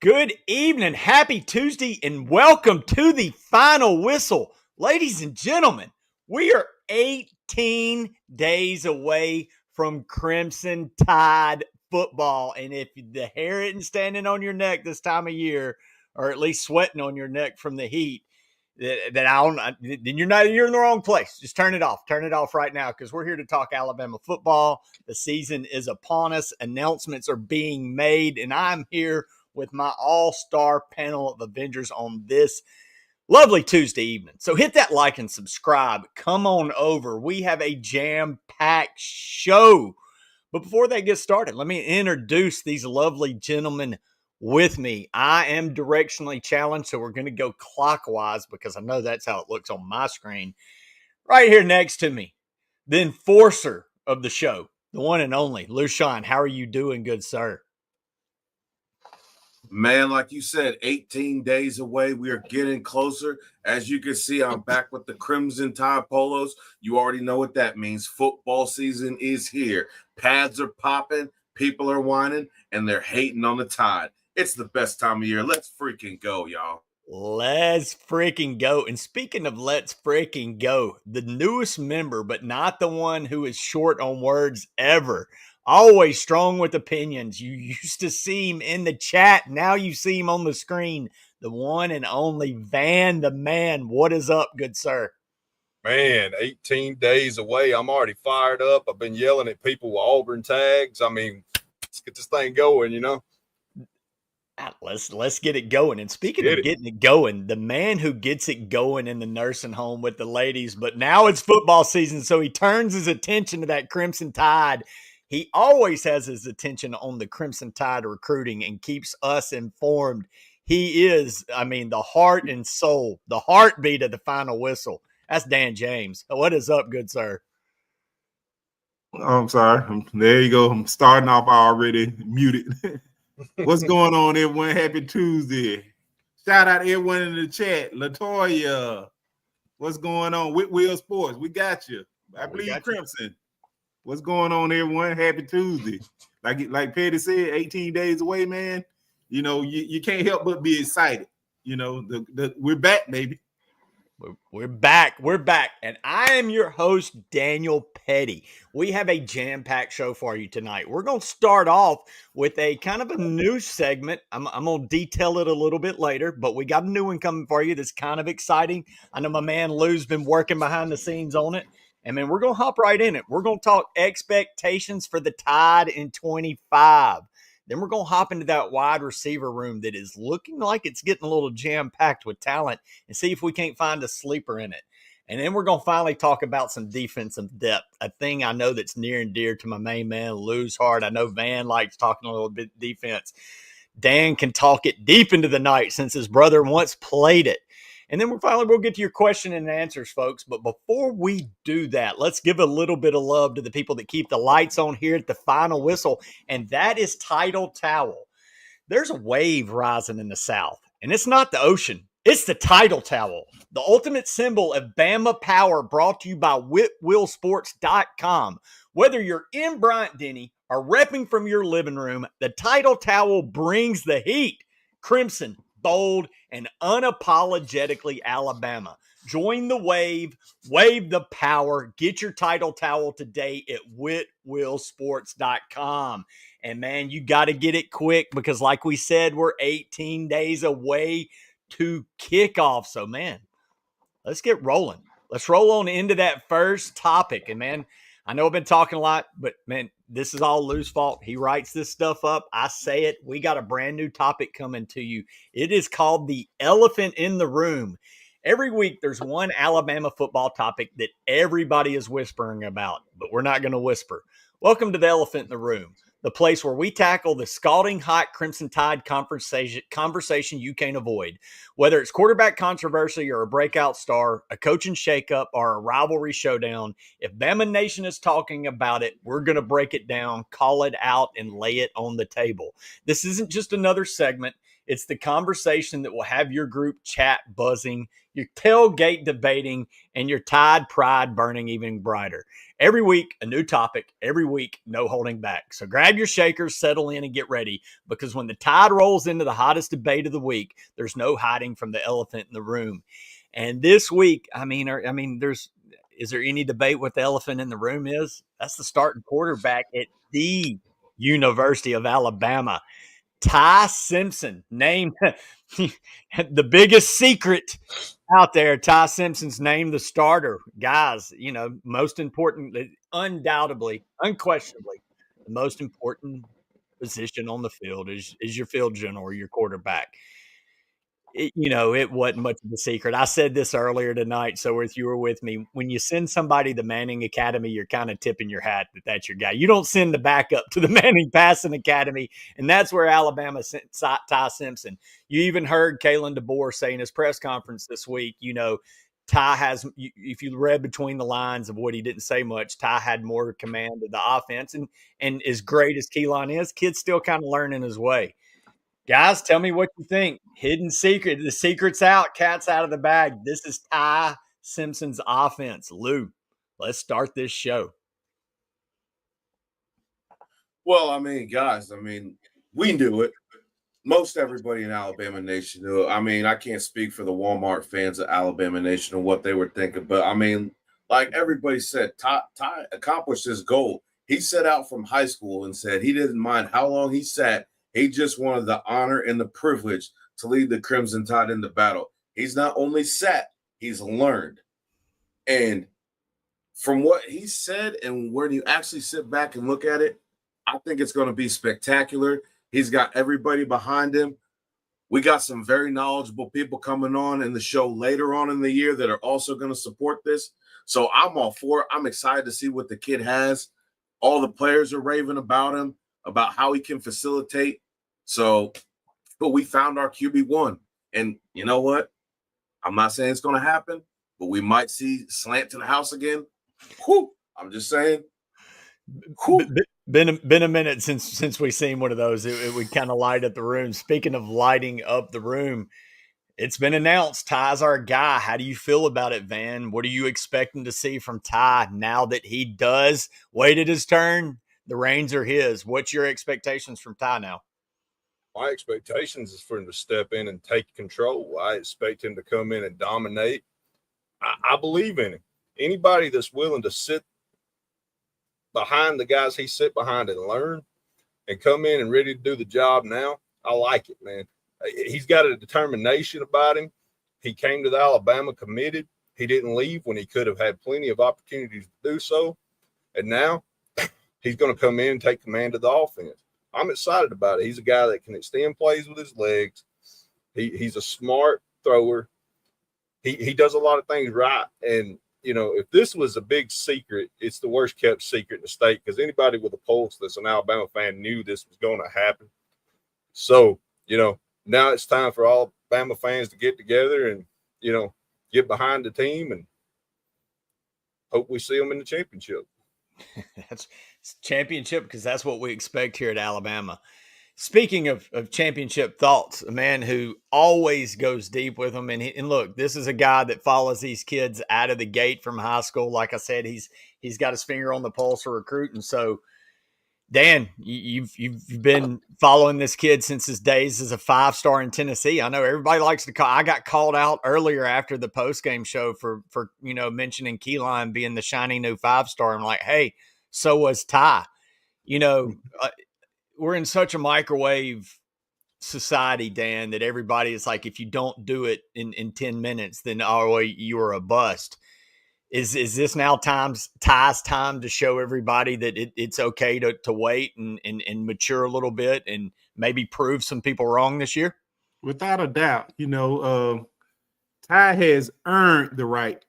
Good evening, happy Tuesday, and welcome to the final whistle. Ladies and gentlemen, we are 18 days away from Crimson Tide football. And if the hair isn't standing on your neck this time of year, or at least sweating on your neck from the heat, then you're in the wrong place. Just turn it off. Turn it off right now because we're here to talk Alabama football. The season is upon us. Announcements are being made, and I'm here with my all-star panel of Avengers on this lovely Tuesday evening. So hit that like and subscribe. Come on over. We have a jam-packed show. But before that gets started, let me introduce these lovely gentlemen with me. I am directionally challenged, so we're going to go clockwise because I know that's how it looks on my screen. Right here next to me, the enforcer of the show, the one and only, Lushawn. How are you doing, good sir? Man, like you said, 18 days away. We are getting closer. As you can see, I'm back with the Crimson Tide polos. You already know what that means. Football season is here. Pads are popping, people are whining, and they're hating on the Tide. It's the best time of year. Let's freaking go, y'all. Let's freaking go. And speaking of let's freaking go, the newest member, but not the one who is short on words ever. Always strong with opinions. You used to see him in the chat. Now you see him on the screen. The one and only Van the Man. What is up, good sir? Man, 18 days away. I'm already fired up. I've been yelling at people with Auburn tags. I mean, let's get this thing going, you know? Let's get it going. And speaking of getting it going, the man who gets it going in the nursing home with the ladies, but now it's football season, so he turns his attention to that Crimson Tide. He always has his attention on the Crimson Tide recruiting and keeps us informed. He is, the heart and soul, the heartbeat of the final whistle. That's Dan James. What is up, good sir? I'm sorry. There you go. I'm starting off already muted. What's going on, everyone? Happy Tuesday. Shout out everyone in the chat. Latoya, what's going on? Whitwell Sports, we got you. I believe Crimson. What's going on, everyone? Happy Tuesday. Like Petty said, 18 days away, man. You know, you can't help but be excited. You know, we're back, baby. We're back. We're back. And I am your host, Daniel Petty. We have a jam-packed show for you tonight. We're going to start off with a kind of a new segment. I'm going to detail it a little bit later, but we got a new one coming for you that's kind of exciting. I know my man Lou's been working behind the scenes on it. And man, we're going to hop right in it. We're going to talk expectations for the Tide in 25. Then we're going to hop into that wide receiver room that is looking like it's getting a little jam-packed with talent and see if we can't find a sleeper in it. And then we're going to finally talk about some defensive depth, a thing I know that's near and dear to my main man, Lou's heart. I know Van likes talking a little bit defense. Dan can talk it deep into the night since his brother once played it. And then we'll get to your question and answers, folks. But before we do that, let's give a little bit of love to the people that keep the lights on here at the final whistle, and that is Tidal Towel. There's a wave rising in the South, and it's not the ocean. It's the Tidal Towel, the ultimate symbol of Bama power, brought to you by WhitWillSports.com. Whether you're in Bryant-Denny or repping from your living room, the Tidal Towel brings the heat. Crimson, bold, and unapologetically Alabama. Join the wave the power. Get your Tidal Towel today at WhitWillSports.com. And man, you got to get it quick because like we said, we're 18 days away to kickoff. So man, let's get rolling. Let's roll on into that first topic. And man, I know I've been talking a lot, but man, this is all Lou's fault. He writes this stuff up. I say it. We got a brand new topic coming to you. It is called the elephant in the room. Every week, there's one Alabama football topic that everybody is whispering about, but we're not going to whisper. Welcome to the elephant in the room, the place where we tackle the scalding hot Crimson Tide conversation you can't avoid. Whether it's quarterback controversy or a breakout star, a coaching shakeup, or a rivalry showdown, if Bama Nation is talking about it, we're going to break it down, call it out, and lay it on the table. This isn't just another segment. It's the conversation that will have your group chat buzzing, your tailgate debating, and your Tide pride burning even brighter. Every week, a new topic. Every week, no holding back. So grab your shakers, settle in, and get ready, because when the Tide rolls into the hottest debate of the week, there's no hiding from the elephant in the room. And this week, is there any debate what the elephant in the room is? That's the starting quarterback at the University of Alabama, Ty Simpson, named the biggest secret out there. Ty Simpson's named the starter. Guys, most important, undoubtedly, unquestionably, the most important position on the field is your field general or your quarterback. It wasn't much of a secret. I said this earlier tonight, so if you were with me, when you send somebody to Manning Academy, you're kind of tipping your hat that that's your guy. You don't send the backup to the Manning Passing Academy, and that's where Alabama sent Ty Simpson. You even heard Kalen DeBoer say in his press conference this week, Ty has, if you read between the lines of what he didn't say much, Ty had more command of the offense, and as great as Keelan is, kid's still kind of learning his way. Guys, tell me what you think. Hidden secret. The secret's out. Cat's out of the bag. This is Ty Simpson's offense. Lou, let's start this show. Well, guys, we knew it. Most everybody in Alabama Nation knew it. I can't speak for the Walmart fans of Alabama Nation and what they were thinking, but like everybody said, Ty accomplished his goal. He set out from high school and said he didn't mind how long he sat. He just wanted the honor and the privilege to lead the Crimson Tide in the battle. He's not only sat, he's learned. And from what he said and when you actually sit back and look at it, I think it's going to be spectacular. He's got everybody behind him. We got some very knowledgeable people coming on in the show later on in the year that are also going to support this. So I'm all for it. I'm excited to see what the kid has. All the players are raving about him, about how he can facilitate. But we found our QB1. And you know what? I'm not saying it's going to happen, but we might see slant to the house again. Whew, I'm just saying. Whew. Been a minute since we seen one of those. It would kind of light up the room. Speaking of lighting up the room, it's been announced Ty's our guy. How do you feel about it, Van? What are you expecting to see from Ty now that he does waited his turn? The reins are his. What's your expectations from Ty now? My expectations is for him to step in and take control. I expect him to come in and dominate. I believe in him. Anybody that's willing to sit behind the guys he sit behind and learn and come in and ready to do the job now, I like it, man. He's got a determination about him. He came to the Alabama committed. He didn't leave when he could have had plenty of opportunities to do so. And now he's going to come in and take command of the offense. I'm excited about it. He's a guy that can extend plays with his legs. He's a smart thrower. He does a lot of things right. And, if this was a big secret, it's the worst kept secret in the state, because anybody with a pulse that's an Alabama fan knew this was going to happen. So, now it's time for all Alabama fans to get together and, get behind the team and hope we see them in the championship. That's championship, because that's what we expect here at Alabama. Speaking of championship thoughts, a man who always goes deep with them. And look, this is a guy that follows these kids out of the gate from high school. Like I said, he's got his finger on the pulse of recruiting. So, Dan, you've been following this kid since his days as a 5-star in Tennessee. I know everybody likes to call. I got called out earlier after the postgame show for mentioning Keelan being the shiny new 5-star. I'm like, hey, so was Ty. We're in such a microwave society, Dan, that everybody is like, if you don't do it in 10 minutes, then you're a bust. Is this now Ty's time to show everybody that it's okay to wait and mature a little bit and maybe prove some people wrong this year? Without a doubt, Ty has earned the right.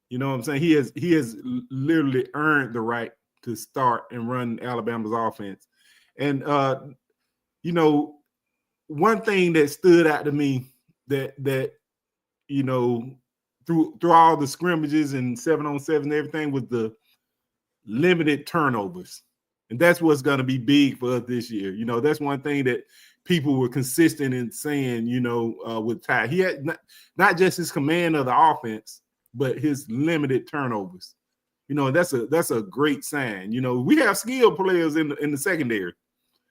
You know what I'm saying? He has literally earned the right to start and run Alabama's offense. And one thing that stood out to me that through all the scrimmages and 7-on-7 and everything was the limited turnovers. And that's what's going to be big for us this year. That's one thing that people were consistent in saying, with Ty, he had not just his command of the offense, but his limited turnovers. That's a great sign. We have skilled players in the secondary,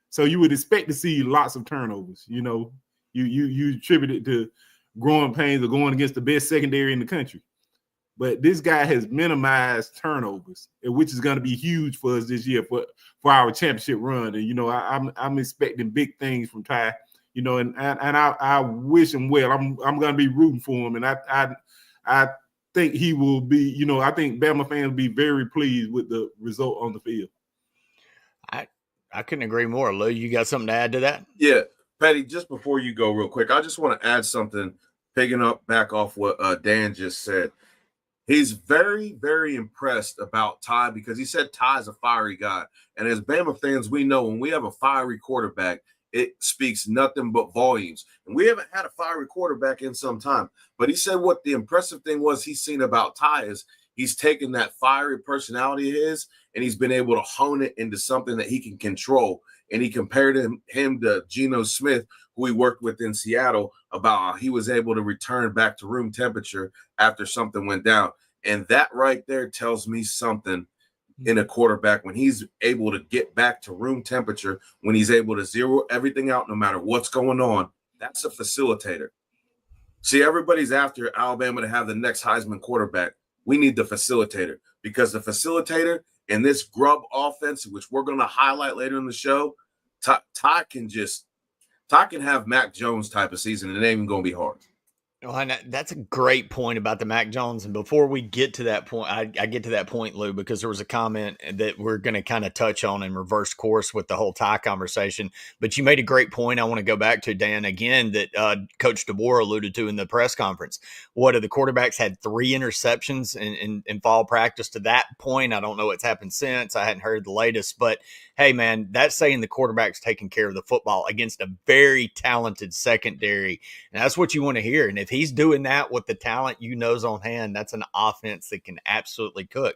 so you would expect to see lots of turnovers. You attribute it to growing pains of going against the best secondary in the country. But this guy has minimized turnovers, which is going to be huge for us this year for our championship run. And I'm expecting big things from Ty. And I wish him well. I'm going to be rooting for him, and I think he will be. I think Bama fans will be very pleased with the result on the field. I couldn't agree more. Lou, you got something to add to that? Yeah, Patty. Just before you go, real quick, I just want to add something, picking up back off what Dan just said. He's very, very impressed about Ty because he said Ty's a fiery guy. And as Bama fans, we know when we have a fiery quarterback, it speaks nothing but volumes. And we haven't had a fiery quarterback in some time. But he said what the impressive thing was he's seen about Ty is he's taken that fiery personality of his and he's been able to hone it into something that he can control. And he compared him to Geno Smith, who he worked with in Seattle, about how he was able to return back to room temperature after something went down. And that right there tells me something in a quarterback when he's able to get back to room temperature, when he's able to zero everything out no matter what's going on. That's a facilitator. See, everybody's after Alabama to have the next Heisman quarterback. We need the facilitator because the facilitator in this grub offense, which we're going to highlight later in the show, Ty can have Mac Jones type of season, and it ain't even going to be hard. Well, that's a great point about the Mac Jones. And before we get to that point, I get to that point, Lou, because there was a comment that we're going to kind of touch on in reverse course with the whole Ty conversation. But you made a great point I want to go back to, Dan, again, that Coach DeBoer alluded to in the press conference. What the quarterbacks had 3 interceptions in fall practice. To that point, I don't know what's happened since. I hadn't heard the latest. But, hey, man, that's saying the quarterback's taking care of the football against a very talented secondary. And that's what you want to hear. And if he's doing that with the talent knows on hand, that's an offense that can absolutely cook.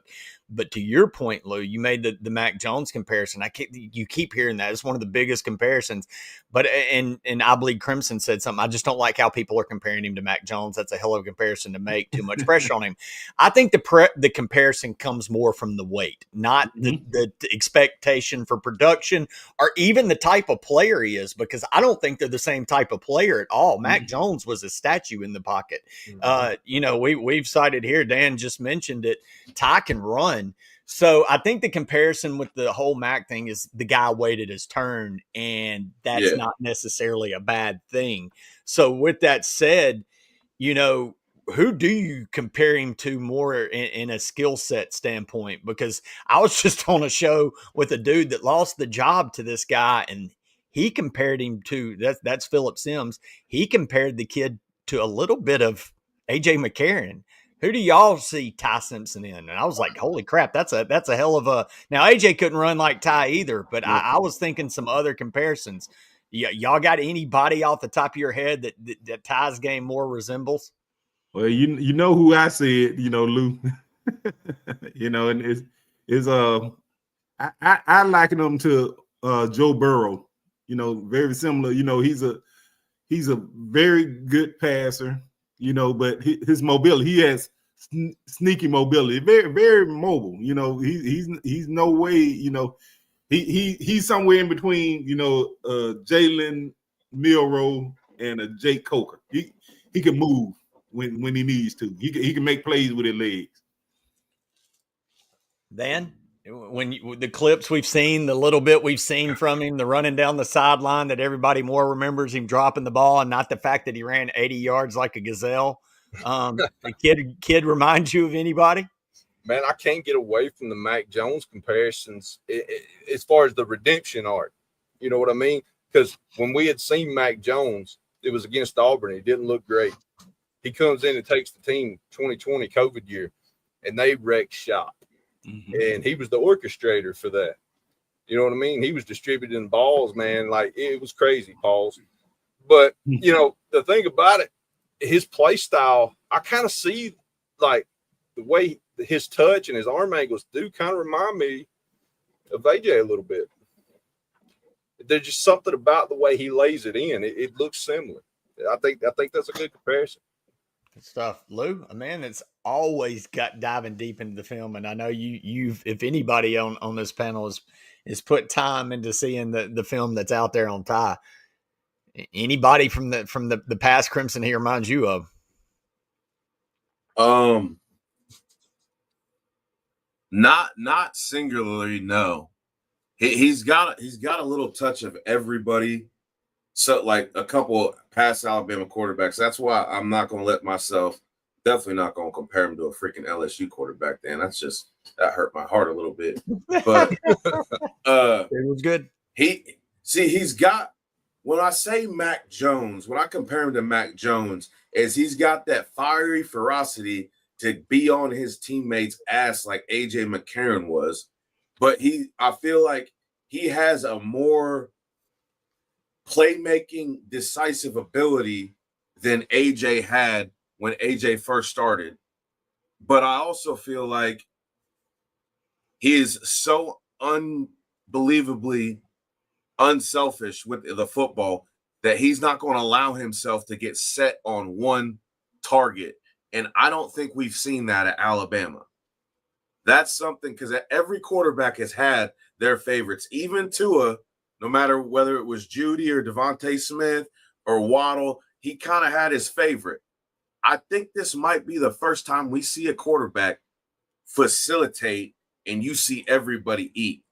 But to your point, Lou, you made the Mac Jones comparison. You keep hearing that. It's one of the biggest comparisons. But and I believe Crimson said something. I just don't like how people are comparing him to Mac Jones. That's a hell of a comparison to make. Too much pressure on him. I think the comparison comes more from the weight, not the expectation for production or even the type of player he is, because I don't think they're the same type of player at all. Mac Jones was a statue in the pocket. We've cited here, Dan just mentioned it, Ty can run. So I think the comparison with the whole Mac thing is the guy waited his turn, and that's not necessarily a bad thing. So with that said, who do you compare him to more in a skill set standpoint? Because I was just on a show with a dude that lost the job to this guy, and he compared him to that's Phillip Sims. He compared the kid to a little bit of AJ McCarron. Who do y'all see Ty Simpson in? And I was like, holy crap, that's a hell of a. Now AJ couldn't run like Ty either, but I was thinking some other comparisons. Y'all got anybody off the top of your head that Ty's game more resembles? Well, you know who I said, Lou. And it's I liken him to Joe Burrow. Very similar. He's a very good passer. But his mobility, he has sneaky mobility, very, very mobile. He's no way. He's somewhere in between. Jalen Milroe and a Jake Coker. He can move when he needs to. He can make plays with his legs. Dan, when the clips we've seen, the little bit we've seen from him, the running down the sideline that everybody more remembers him dropping the ball, and not the fact that he ran 80 yards like a gazelle. The kid reminds you of anybody? Man, I can't get away from the Mac Jones comparisons as far as the redemption arc. You know what I mean? Because when we had seen Mac Jones, it was against Auburn. He didn't look great. He comes in and takes the team 2020 COVID year, and they wrecked shop. And he was the orchestrator for that. You know what I mean? He was distributing balls, man. Like, it was crazy, Pauls. But, the thing about it, his play style, I kind of see, like, the way his touch and his arm angles do kind of remind me of AJ a little bit. there's just something about the way he lays it in. It looks similar. I think that's a good comparison. Good stuff, Lou. A man that's always got diving deep into the film, and I know you've if anybody on this panel is put time into seeing the film that's out there on Ty. Anybody from the past Crimson he reminds you of? Not singularly, no. He's got a little touch of everybody. So like a couple past Alabama quarterbacks. That's why I'm not going to let myself, definitely not going to compare him to a freaking LSU quarterback. Then that hurt my heart a little bit. But it was good. He's got, when I say Mac Jones, when I compare him to Mac Jones, is he's got that fiery ferocity to be on his teammates' ass like AJ McCarron was. But I feel like he has a more playmaking, decisive ability than AJ had when AJ first started. But I also feel like he is so unbelievably unselfish with the football that he's not going to allow himself to get set on one target. And I don't think we've seen that at Alabama. That's something, because every quarterback has had their favorites, even Tua. No matter whether it was Judy or Devontae Smith or Waddle, he kind of had his favorite. I think this might be the first time we see a quarterback facilitate and you see everybody eat.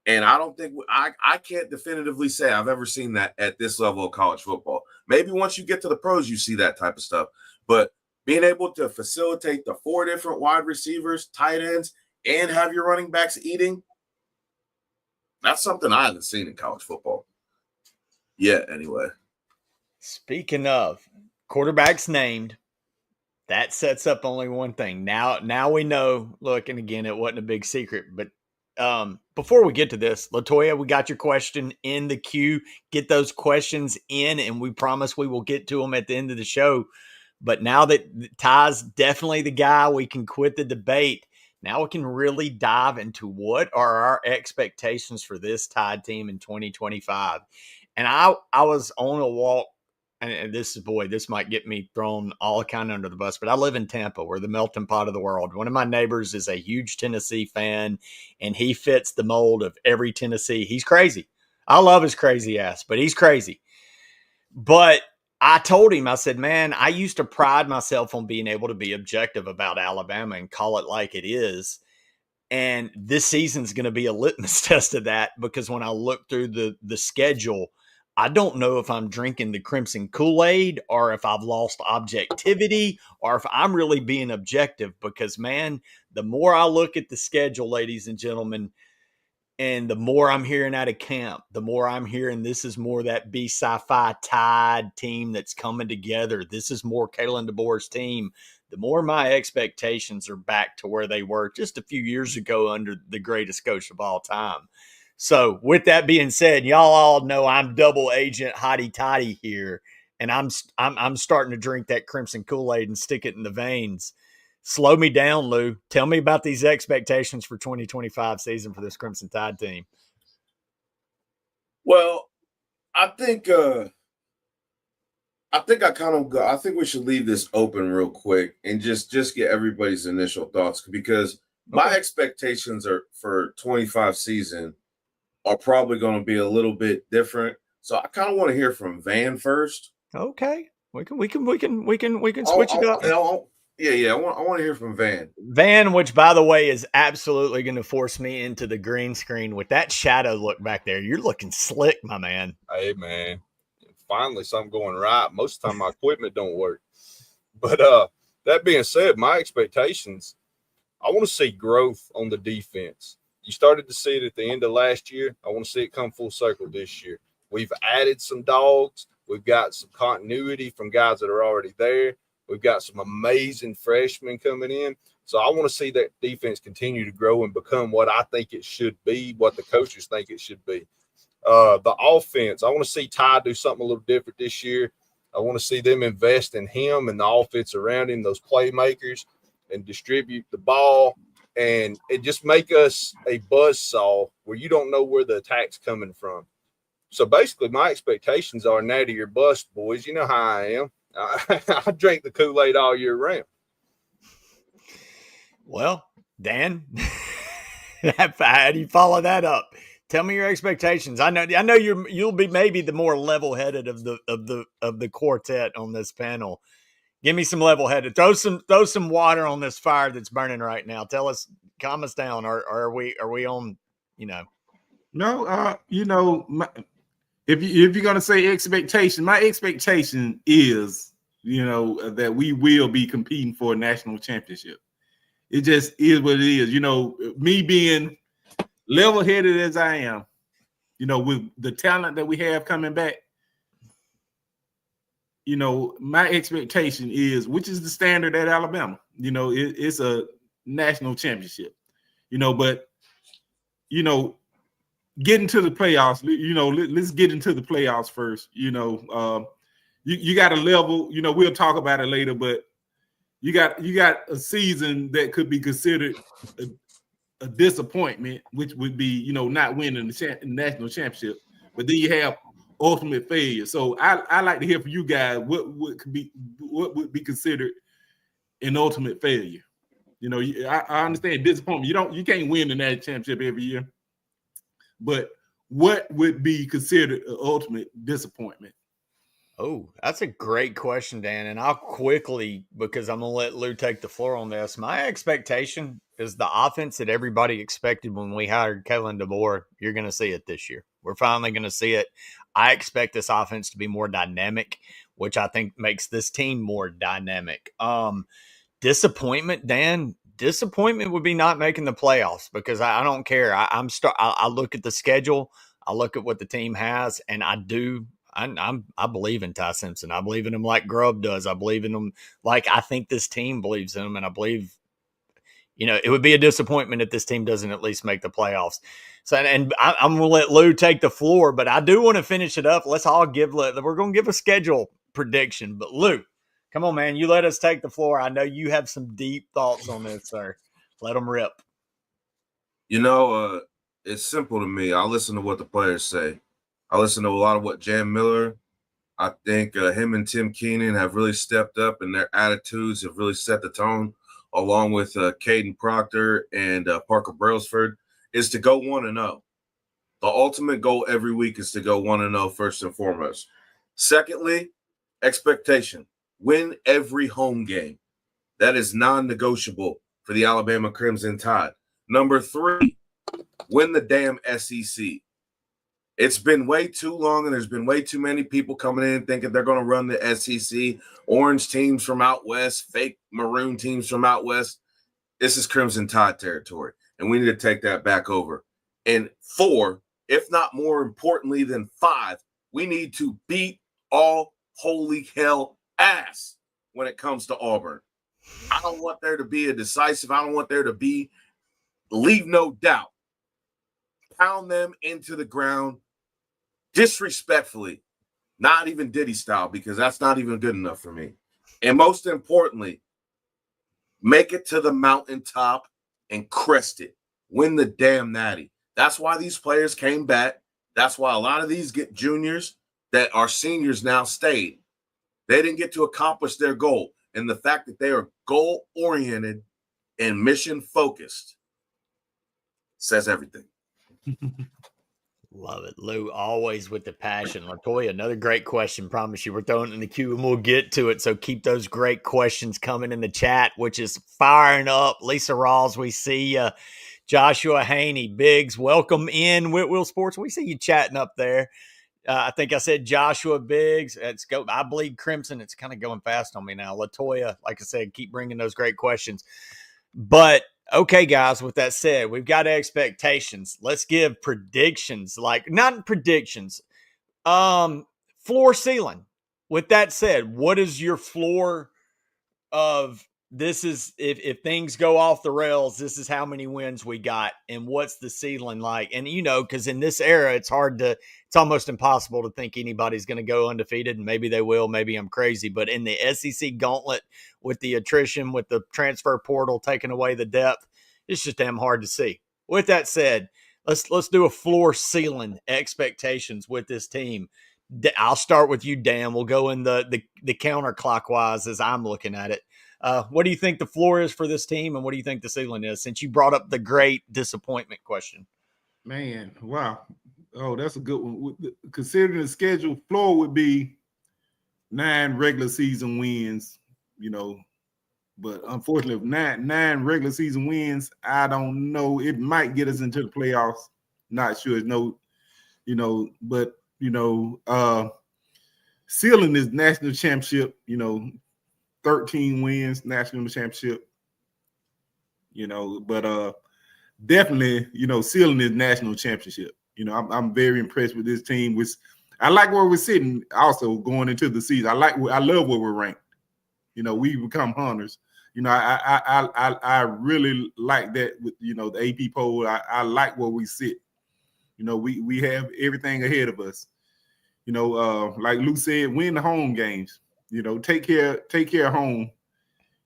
And I don't think I can't definitively say I've ever seen that at this level of college football. Maybe once you get to the pros, you see that type of stuff. But being able to facilitate the 4 different wide receivers, tight ends, and have your running backs eating, that's something I haven't seen in college football yet, anyway. Speaking of quarterbacks named, that sets up only one thing. Now we know. Look, and again, it wasn't a big secret, but before we get to this, LaToya, we got your question in the queue. Get those questions in, and we promise we will get to them at the end of the show. But now that Ty's definitely the guy, we can quit the debate. Now we can really dive into what are our expectations for this Tide team in 2025. And I was on a walk, and this might get me thrown all kind of under the bus, but I live in Tampa. We're the melting pot of the world. One of my neighbors is a huge Tennessee fan, and he fits the mold of every Tennessee. He's crazy. I love his crazy ass, but he's crazy. But I told him, I said, man, I used to pride myself on being able to be objective about Alabama and call it like it is. And this season's going to be a litmus test of that, because when I look through the schedule, I don't know if I'm drinking the Crimson Kool-Aid or if I've lost objectivity or if I'm really being objective, because, man, the more I look at the schedule, ladies and gentlemen, and the more I'm hearing out of camp, the more I'm hearing this is more that B-Sci-Fi Tide team that's coming together. This is more Kalen DeBoer's team. The more my expectations are back to where they were just a few years ago under the greatest coach of all time. So with that being said, y'all all know I'm double agent hotty toddy here, and I'm starting to drink that Crimson Kool-Aid and stick it in the veins. Slow me down, Lou. Tell me about these expectations for 2025 season for this Crimson Tide team. Well, I think we should leave this open real quick and just get everybody's initial thoughts, because my expectations are for 25 season are probably going to be a little bit different. So I kind of want to hear from Van first. Okay, we can switch it up. Yeah. I want to hear from Van. Van, which, by the way, is absolutely going to force me into the green screen with that shadow look back there. You're looking slick, my man. Hey, man. Finally, something going right. Most of the time, my equipment don't work. But that being said, my expectations, I want to see growth on the defense. You started to see it at the end of last year. I want to see it come full circle this year. We've added some dogs. We've got some continuity from guys that are already there. We've got some amazing freshmen coming in. So I want to see that defense continue to grow and become what I think it should be, what the coaches think it should be. The offense, I want to see Ty do something a little different this year. I want to see them invest in him and the offense around him, those playmakers, and distribute the ball. And it just make us a buzzsaw where you don't know where the attack's coming from. So basically, my expectations are natty or bust, boys. You know how I am. I drink the Kool-Aid all year round. Well, Dan, how do you follow that up? Tell me your expectations. I know you'll be maybe the more level-headed of the quartet on this panel. Give me some level-headed. Throw some water on this fire that's burning right now. Tell us, calm us down. Or are we on? No, if you're gonna say expectation, my expectation is that we will be competing for a national championship. It just is what it is. Me being level-headed as I am, with the talent that we have coming back, my expectation is, which is the standard at Alabama, it's a national championship, but, getting to the playoffs, let's get into the playoffs first. You got a level, we'll talk about it later, but you got a season that could be considered a disappointment, which would be, not winning the national championship. But then you have ultimate failure. So I like to hear from you guys what would be considered an ultimate failure. I understand disappointment. You can't win the national championship every year. But what would be considered an ultimate disappointment? Oh, that's a great question, Dan. And I'll quickly, because I'm going to let Lou take the floor on this. My expectation is the offense that everybody expected when we hired Kalen DeBoer. You're going to see it this year. We're finally going to see it. I expect this offense to be more dynamic, which I think makes this team more dynamic. Disappointment, Dan. Disappointment would be not making the playoffs, because I don't care. I look at the schedule. I look at what the team has, and I believe in Ty Simpson. I believe in him like Grubb does. I believe in him like I think this team believes in him, and I believe, it would be a disappointment if this team doesn't at least make the playoffs. So, and I'm going to let Lou take the floor, but I do want to finish it up. Let's all we're going to give a schedule prediction, but Lou, come on, man. You let us take the floor. I know you have some deep thoughts on this, sir. Let them rip. It's simple to me. I listen to what the players say. I listen to a lot of what Jan Miller. I think him and Tim Keenan have really stepped up, and their attitudes have really set the tone, along with Caden Proctor and Parker Brailsford, is to go 1-0. The ultimate goal every week is to go 1-0 first and foremost. Secondly, expectation. Win every home game. That is non-negotiable for the Alabama Crimson Tide. Number 3, win the damn SEC. It's been way too long, and there's been way too many people coming in thinking they're going to run the SEC. Orange teams from out west, fake maroon teams from out west. This is Crimson Tide territory, and we need to take that back over. And 4, if not more importantly than 5, we need to beat all holy hell ass when it comes to Auburn. I don't want there to be a decisive. I don't want there to be leave no doubt. Pound them into the ground disrespectfully, not even Diddy style, because that's not even good enough for me. And most importantly, make it to the mountaintop and crest it. Win the damn natty. That's why these players came back. That's why a lot of these juniors that are seniors now stayed. They didn't get to accomplish their goal. And the fact that they are goal-oriented and mission-focused says everything. Love it. Lou, always with the passion. LaToya, another great question. Promise you, we're throwing it in the queue and we'll get to it. So keep those great questions coming in the chat, which is firing up. Lisa Rawls, we see you. Joshua Haney, Biggs, welcome in Whitwell Sports. We see you chatting up there. I think I said Joshua Biggs. Let's go. I bleed crimson. It's kind of going fast on me now. LaToya, like I said, keep bringing those great questions. But okay, guys, with that said, we've got expectations. Let's give predictions, like not predictions, floor ceiling. With that said, what is your floor of this is if things go off the rails, this is how many wins we got, and what's the ceiling like? And because in this era, it's almost impossible to think anybody's going to go undefeated, and maybe they will, maybe I'm crazy, but in the SEC gauntlet with the attrition, with the transfer portal taking away the depth, it's just damn hard to see. With that said, let's do a floor ceiling expectations with this team. I'll start with you, Dan. We'll go in the counterclockwise as I'm looking at it. What do you think the floor is for this team, and what do you think the ceiling is? Since you brought up the great disappointment question. Man, wow. Oh, that's a good one. Considering the schedule, floor would be 9 regular season wins, but unfortunately, nine regular season wins, I don't know. It might get us into the playoffs. Not sure. But ceiling is national championship. 13 wins, national championship. But definitely, ceiling is national championship. I'm very impressed with this team. I like where we're sitting. Also going into the season, I love where we're ranked. We become hunters. I really like that with the AP poll. I like where we sit. We have everything ahead of us. Like Lou said, win the home games. Take care of home.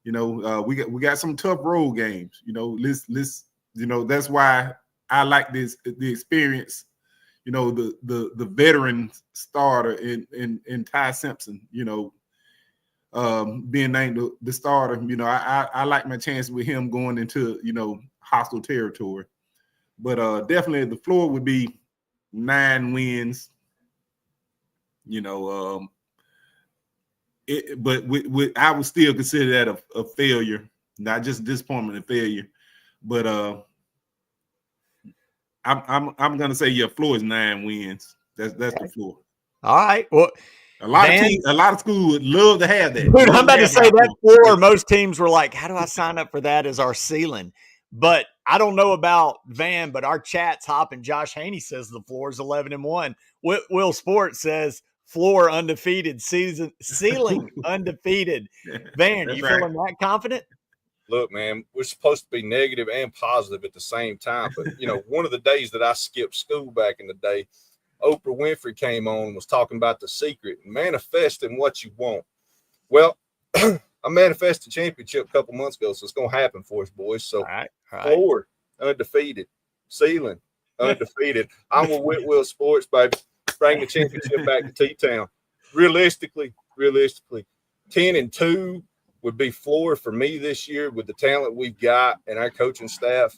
We got some tough road games. Let's that's why I like the experience. The veteran starter in Ty Simpson. Being named the starter. I like my chances with him going into hostile territory. But definitely the floor would be 9 wins. But I would still consider that a failure, not just disappointment and failure. But I'm gonna say your floor is 9 wins. That's the floor. All right. Well, a lot of schools would love to have that. Dude, I'm about to say that floor. Most teams were like, "How do I sign up for that as our ceiling?" But I don't know about Van, but our chat's hopping. Josh Haney says the floor is 11-1. Will Sports says floor undefeated, ceiling undefeated. Van, you feeling that confident? Look, man, we're supposed to be negative and positive at the same time. But, one of the days that I skipped school back in the day, Oprah Winfrey came on and was talking about the secret, manifesting what you want. Well, I manifested a championship a couple months ago, so it's going to happen for us, boys. So, all right. Floor, undefeated. Ceiling, undefeated. I'm with Will Sports, baby. Bring the championship back to T-Town. Realistically, 10-2 would be floor for me this year with the talent we've got and our coaching staff.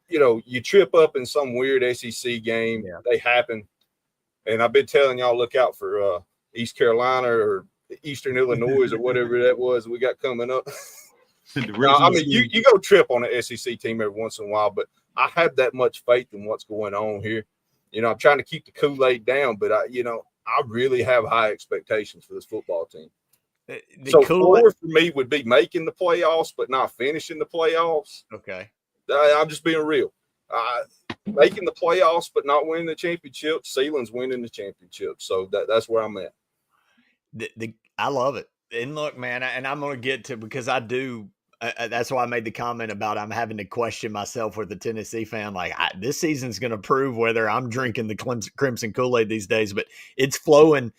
You trip up in some weird SEC game. Yeah. They happen. And I've been telling y'all, look out for East Carolina or Eastern Illinois or whatever that was we got coming up. You go trip on an SEC team every once in a while, but I have that much faith in what's going on here. I'm trying to keep the Kool-Aid down, but I really have high expectations for this football team. So floor for me would be making the playoffs, but not finishing the playoffs. Okay. I'm just being real. Making the playoffs, but not winning the championship. Ceiling's winning the championship. So that's where I'm at. I love it. And look, man, and I'm going to get to, because I do, that's why I made the comment about I'm having to question myself with the Tennessee fan. Like, this season's going to prove whether I'm drinking the Crimson Kool-Aid these days, but it's flowing.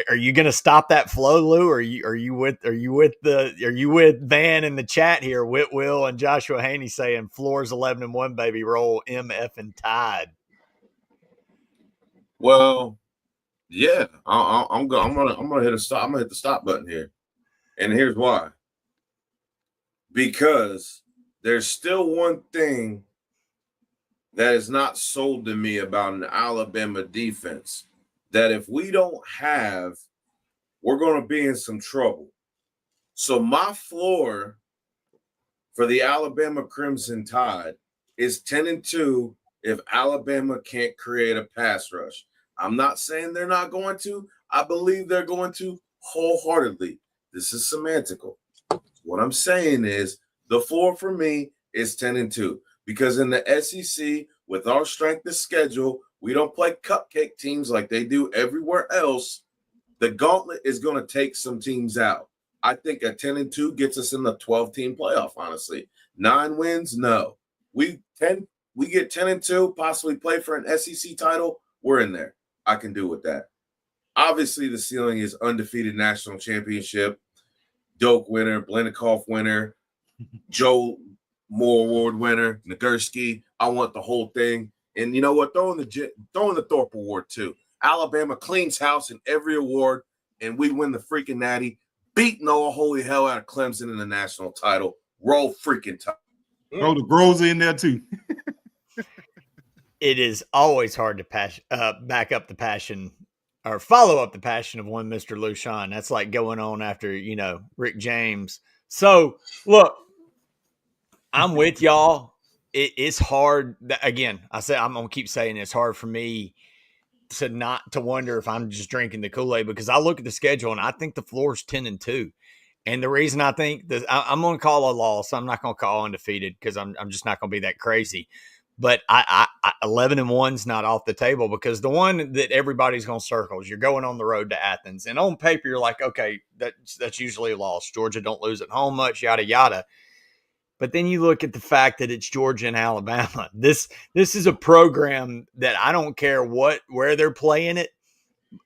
Are you going to stop that flow, Lou? Or are you with Van in the chat here? Will and Joshua Haney saying floor's 11-1, baby. Roll MF and Tide. Well, yeah, I'm gonna hit a stop. I'm gonna hit the stop button here, and here's why. Because there's still one thing that is not sold to me about an Alabama defense. That if we don't have, we're going to be in some trouble. So my floor for the Alabama Crimson Tide is 10-2 if Alabama can't create a pass rush. I'm not saying they're not going to. I believe they're going to wholeheartedly. This is semantical. What I'm saying is the floor for me is 10-2 because in the SEC, with our strength of schedule, we don't play cupcake teams like they do everywhere else. The gauntlet is going to take some teams out. I think a 10-2 gets us in the 12-team playoff, honestly. 9 wins, no. We get 10-2, possibly play for an SEC title. We're in there. I can do with that. Obviously, the ceiling is undefeated national championship. Doak winner, Blenikoff winner, Joe Moore Award winner, Nagurski. I want the whole thing. And you know what? Throw in the Thorpe Award too. Alabama cleans house in every award, and we win the freaking natty, beating all holy hell out of Clemson in the national title. Roll freaking time. Throw the Groza in there too. It is always hard to back up the passion or follow up the passion of one Mr. Lushan. That's like going on after, Rick James. So, look, I'm with y'all. It's hard. Again, I'm going to keep saying it's hard for me to wonder if I'm just drinking the Kool-Aid, because I look at the schedule and I think the floor is 10-2. And the reason I think that I'm going to call a loss, I'm not going to call undefeated because I'm just not going to be that crazy. But 11-1 is not off the table, because the one that everybody's going to circle is you're going on the road to Athens. And on paper, you're like, okay, that's usually a loss. Georgia don't lose at home much, yada, yada. But then you look at the fact that it's Georgia and Alabama. This is a program that I don't care where they're playing it,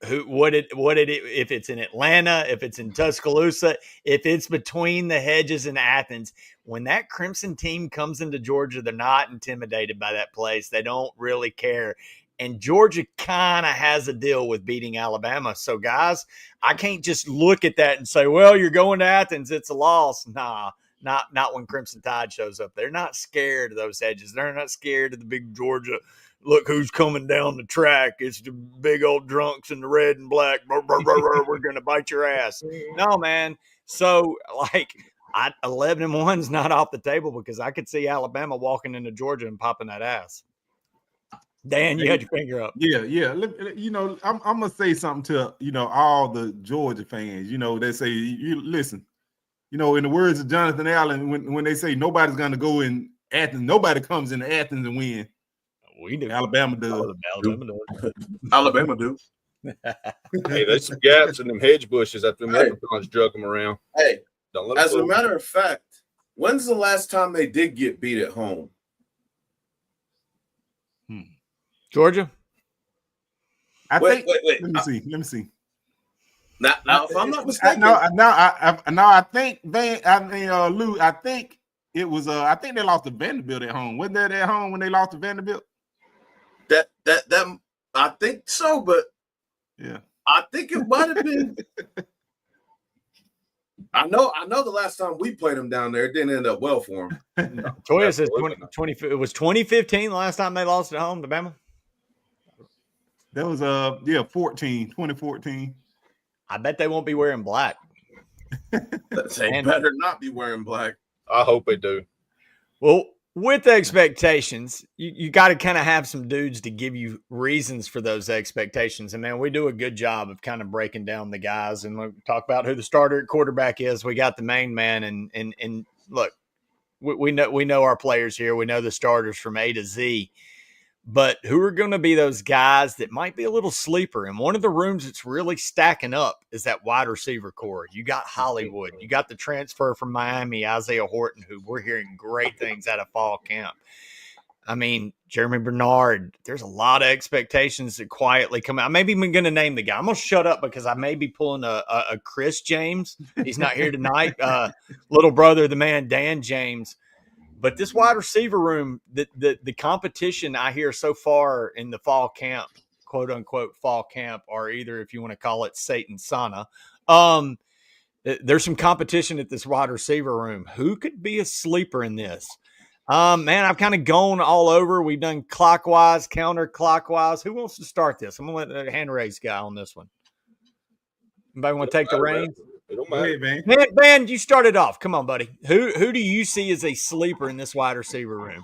if it's in Atlanta, if it's in Tuscaloosa, if it's between the hedges in Athens. When that Crimson team comes into Georgia, they're not intimidated by that place. They don't really care. And Georgia kind of has a deal with beating Alabama. So, guys, I can't just look at that and say, well, you're going to Athens, it's a loss. Nah, not when Crimson Tide shows up. They're not scared of those hedges. They're not scared of the big Georgia. Look who's coming down the track. It's the big old drunks in the red and black. We're going to bite your ass. No, man. So, 11-1 is not off the table, because I could see Alabama walking into Georgia and popping that ass. Dan, you had your finger up. Yeah. I'm going to say something to, all the Georgia fans. They say, you listen, in the words of Jonathan Allen, when they say nobody's going to go in Athens, nobody comes into Athens and win. We do. Alabama does. Alabama do. Hey, there's some gaps in them hedge bushes after them leprechauns drug them around. Hey, don't let as a matter of fact, when's the last time they did get beat at home? Georgia? Wait. Let me see. Now, if I'm not mistaken, I think Lou, I think it was I think they lost to Vanderbilt at home. Wasn't that at home when they lost to Vanderbilt? That I think so, but yeah, I think it might have been. I know the last time we played them down there, it didn't end up well for them. Toya says 20, it was 2015 the last time they lost at home to Bama. That was 2014. I bet they won't be wearing black. They better not be wearing black. I hope they do. Well, with expectations, you got to kind of have some dudes to give you reasons for those expectations. And, man, we do a good job of kind of breaking down the guys. And we talk about who the starter at quarterback is. We got the main man. And look, we know our players here. We know the starters from A to Z. But who are going to be those guys that might be a little sleeper? And one of the rooms that's really stacking up is that wide receiver core. You got Hollywood. You got the transfer from Miami, Isaiah Horton, who we're hearing great things out of fall camp. I mean, Jeremy Bernard, there's a lot of expectations that quietly come out. Maybe I'm going to name the guy. I'm going to shut up because I may be pulling a Chris James. He's not here tonight. Little brother, the man, Dan James. But this wide receiver room, the competition I hear so far in the fall camp, quote unquote fall camp, or either if you want to call it Satan Sauna, there's some competition at this wide receiver room. Who could be a sleeper in this? Man, I've kind of gone all over. We've done clockwise, counterclockwise. Who wants to start this? I'm going to let the hand raise guy on this one. Anybody want to take the reins? It don't matter, man, you started off. Come on, buddy. Who do you see as a sleeper in this wide receiver room?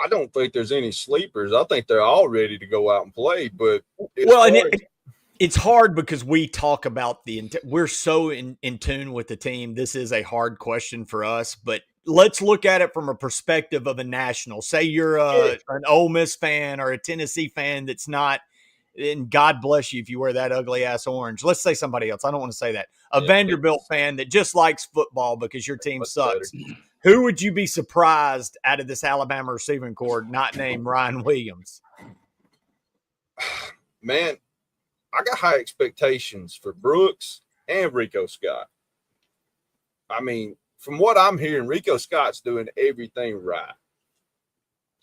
I don't think there's any sleepers. I think they're all ready to go out and play. But it's hard because we talk about we're so in tune with the team. This is a hard question for us, but let's look at it from a perspective of a national. Say you're an Ole Miss fan or a Tennessee fan that's not. And God bless you if you wear that ugly ass orange. Let's say somebody else. I don't want to say that. Vanderbilt fan that just likes football because your team sucks. Who would you be surprised out of this Alabama receiving corps not named Ryan Williams? Man, I got high expectations for Brooks and Rico Scott. I mean, from what I'm hearing, Rico Scott's doing everything right.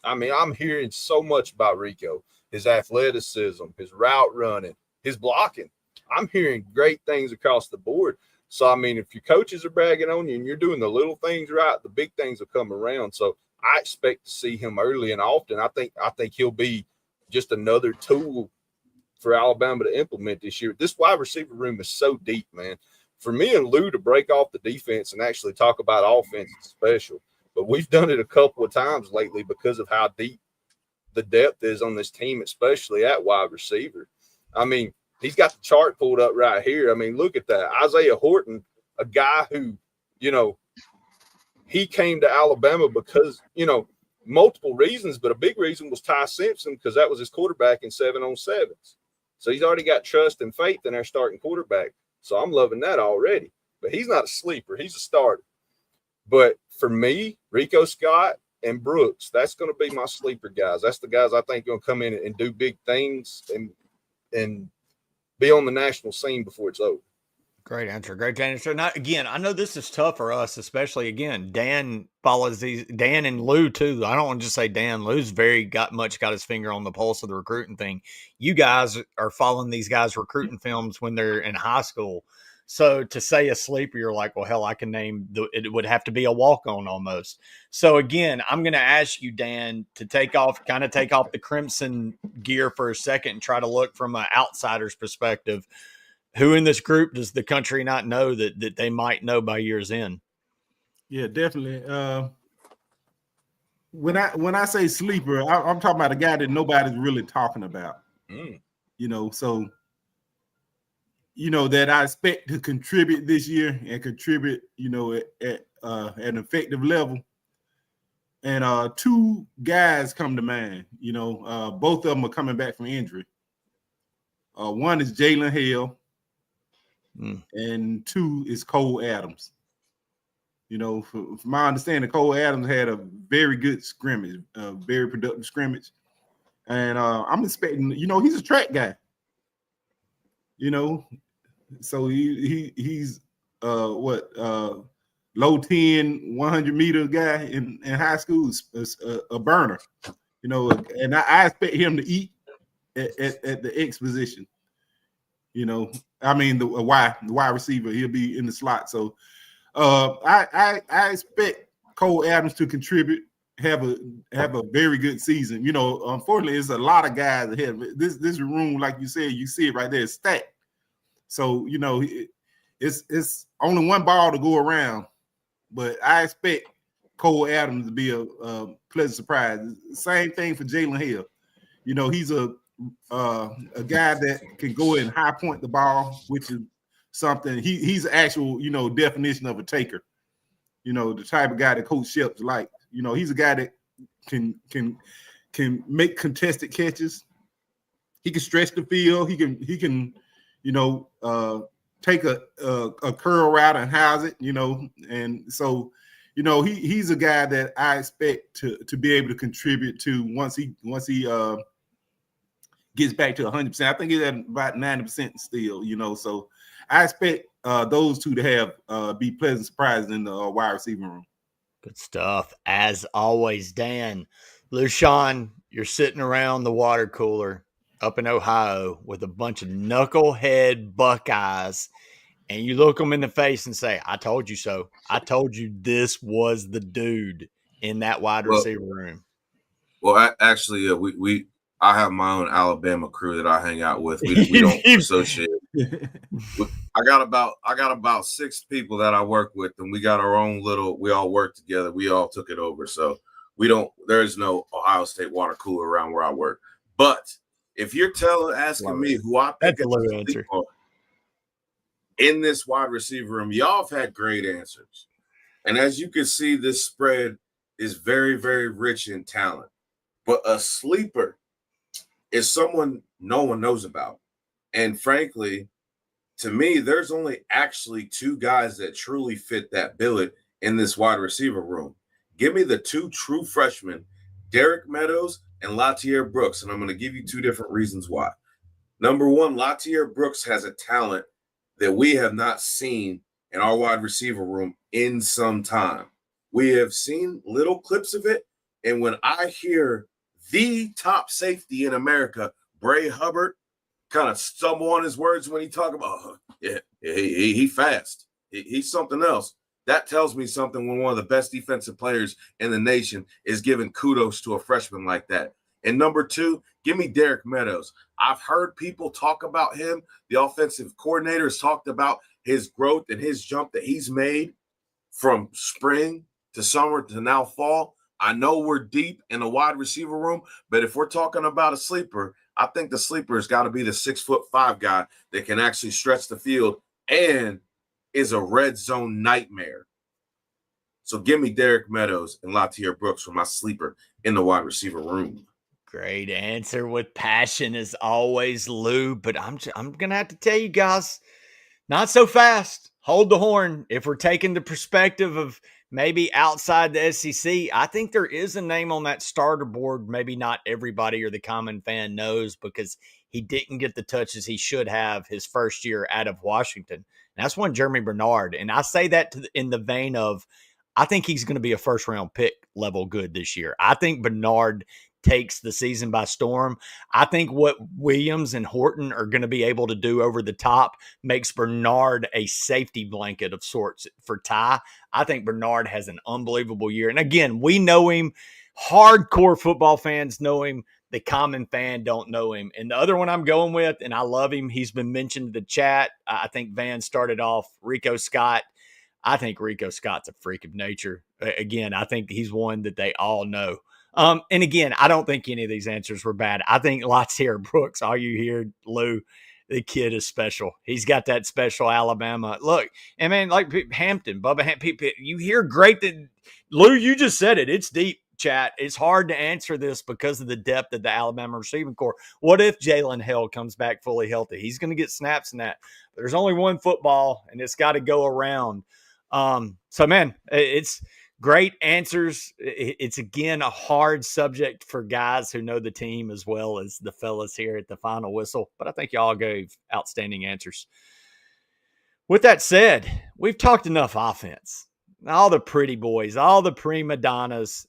I mean, I'm hearing so much about Rico, his athleticism, his route running, his blocking. I'm hearing great things across the board. So, I mean, if your coaches are bragging on you and you're doing the little things right, the big things will come around. So I expect to see him early and often. I think he'll be just another tool for Alabama to implement this year. This wide receiver room is so deep, man. For me and Lou to break off the defense and actually talk about offense is special. But we've done it a couple of times lately because of how deep the depth is on this team, especially at wide receiver. I mean, he's got the chart pulled up right here. I mean, look at that. Isaiah Horton, a guy who, he came to Alabama because, multiple reasons, but a big reason was Ty Simpson because that was his quarterback in 7-on-7s. So he's already got trust and faith in our starting quarterback. So I'm loving that already. But he's not a sleeper. He's a starter. But for me, Rico Scott and Brooks, that's going to be my sleeper guys. That's the guys I think are going to come in and do big things and be on the national scene before it's over. Great answer. Great answer. Now, again, I know this is tough for us, especially again, Dan follows these, Dan and Lou too. I don't want to just say Dan. Lou's got his finger on the pulse of the recruiting thing. You guys are following these guys' recruiting films when they're in high school. So to say a sleeper, you're like, well, hell, I can name it would have to be a walk-on almost. So again, I'm going to ask you, Dan, to take off the Crimson gear for a second and try to look from an outsider's perspective. Who in this group does the country not know that they might know by year's end? Yeah, definitely. When I say sleeper, I'm talking about a guy that nobody's really talking about. So that I expect to contribute this year and contribute, at an effective level. And two guys come to mind. Both of them are coming back from injury. One is Jalen Hale. And two is Cole Adams. From my understanding, Cole Adams had a very good scrimmage, a very productive scrimmage. And I'm expecting, he's a track guy. So he's low 10, 100-meter guy in high school is a burner. And I expect him to eat at the X position. The wide receiver, he'll be in the slot. So I expect Cole Adams to contribute, have a very good season. Unfortunately, it's a lot of guys ahead. This room, like you said, you see it right there, it's stacked. So it's only one ball to go around, but I expect Cole Adams to be a pleasant surprise. Same thing for Jalen Hill. He's a guy that can go and high point the ball, which is something he's an actual, definition of a taker. The type of guy that Coach Shep's like. He's a guy that can make contested catches. He can stretch the field. He can take a curl route and house it. And so he's a guy that I expect to be able to contribute to once he gets back to 100%. I think he's at about 90% still, so I expect those two to have be pleasant surprises in the wide receiver room. Good stuff. As always, Dan. Lushawn, you're sitting around the water cooler up in Ohio with a bunch of knucklehead Buckeyes, and you look them in the face and say, I told you so. I told you this was the dude in that wide receiver room. Well, actually, I have my own Alabama crew that I hang out with. We don't associate. I got about 6 people that I work with, and we got our own we all work together. We all took it over. So there is no Ohio State water cooler around where I work. But if you're asking me who I pick in this wide receiver room, y'all have had great answers. And as you can see, this spread is very, very rich in talent. But a sleeper is someone no one knows about. And frankly, to me, there's only actually 2 guys that truly fit that billet in this wide receiver room. Give me the 2 true freshmen, Derek Meadows and Latier Brooks, and I'm going to give you 2 different reasons why. Number one, Latier Brooks has a talent that we have not seen in our wide receiver room in some time. We have seen little clips of it, and when I hear the top safety in America, Bray Hubbard, kind of stumble on his words when he talk about, he fast. He's something else. That tells me something when one of the best defensive players in the nation is giving kudos to a freshman like that. And number 2, give me Derek Meadows. I've heard people talk about him. The offensive coordinator has talked about his growth and his jump that he's made from spring to summer to now fall. I know we're deep in the wide receiver room, but if we're talking about a sleeper, I think the sleeper has got to be the 6'5" guy that can actually stretch the field and is a red zone nightmare. So give me Derek Meadows and Latair Brooks for my sleeper in the wide receiver room. Great answer with passion as always, Lou. But I'm gonna have to tell you guys, not so fast. Hold the horn. If we're taking the perspective of maybe outside the SEC, I think there is a name on that starter board. Maybe not everybody or the common fan knows because he didn't get the touches he should have his first year out of Washington. And that's one Jeremy Bernard. And I say that in the vein of, I think he's going to be a first-round pick level good this year. I think Bernard takes the season by storm. I think what Williams and Horton are going to be able to do over the top makes Bernard a safety blanket of sorts for Ty. I think Bernard has an unbelievable year. And again, we know him. Hardcore football fans know him. The common fan don't know him. And the other one I'm going with, and I love him, he's been mentioned in the chat. I think Van started off Rico Scott. I think Rico Scott's a freak of nature. Again, I think he's one that they all know. And again, I don't think any of these answers were bad. I think Latair Brooks, all you hear, Lou, the kid is special. He's got that special Alabama look. And man, like Hampton, Bubba Hampton, you hear great that Lou, you just said it. It's deep, chat. It's hard to answer this because of the depth of the Alabama receiving corps. What if Jalen Hill comes back fully healthy? He's going to get snaps in that. There's only one football, and it's got to go around. So man, it's great answers. It's again a hard subject for guys who know the team as well as the fellas here at the final whistle, but I think y'all gave outstanding answers. With that said, we've talked enough offense. All the pretty boys, all the prima donnas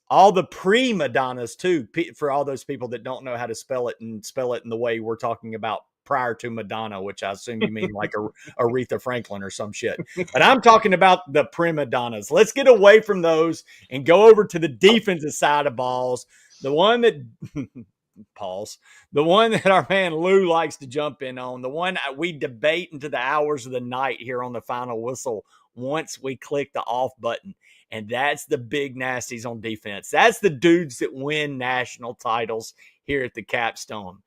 too, for all those people that don't know how to spell it in the way we're talking about prior to Madonna, which I assume you mean like Aretha Franklin or some shit. But I'm talking about the prima donnas. Let's get away from those and go over to the defensive side of balls. The one that the one that our man Lou likes to jump in on, the one we debate into the hours of the night here on the final whistle once we click the off button. And that's the big nasties on defense. That's the dudes that win national titles here at the Capstone.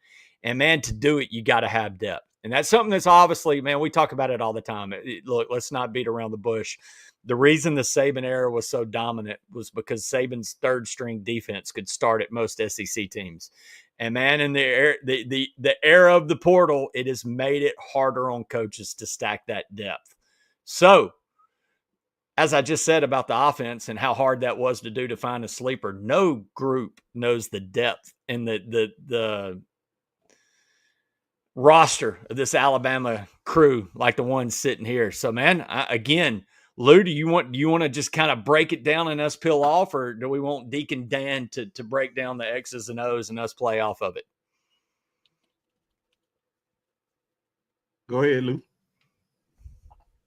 And, man, to do it, you got to have depth. And that's something that's obviously, man, we talk about it all the time. Look, let's not beat around the bush. The reason the Saban era was so dominant was because Saban's third-string defense could start at most SEC teams. And, man, in the era of the portal, it has made it harder on coaches to stack that depth. So, as I just said about the offense and how hard that was to do to find a sleeper, no group knows the depth and the roster of this Alabama crew like the ones sitting here. So, man, again, Lou, do you want to just kind of break it down and us peel off, or do we want Deacon Dan to break down the X's and O's and us play off of it? Go ahead, Lou.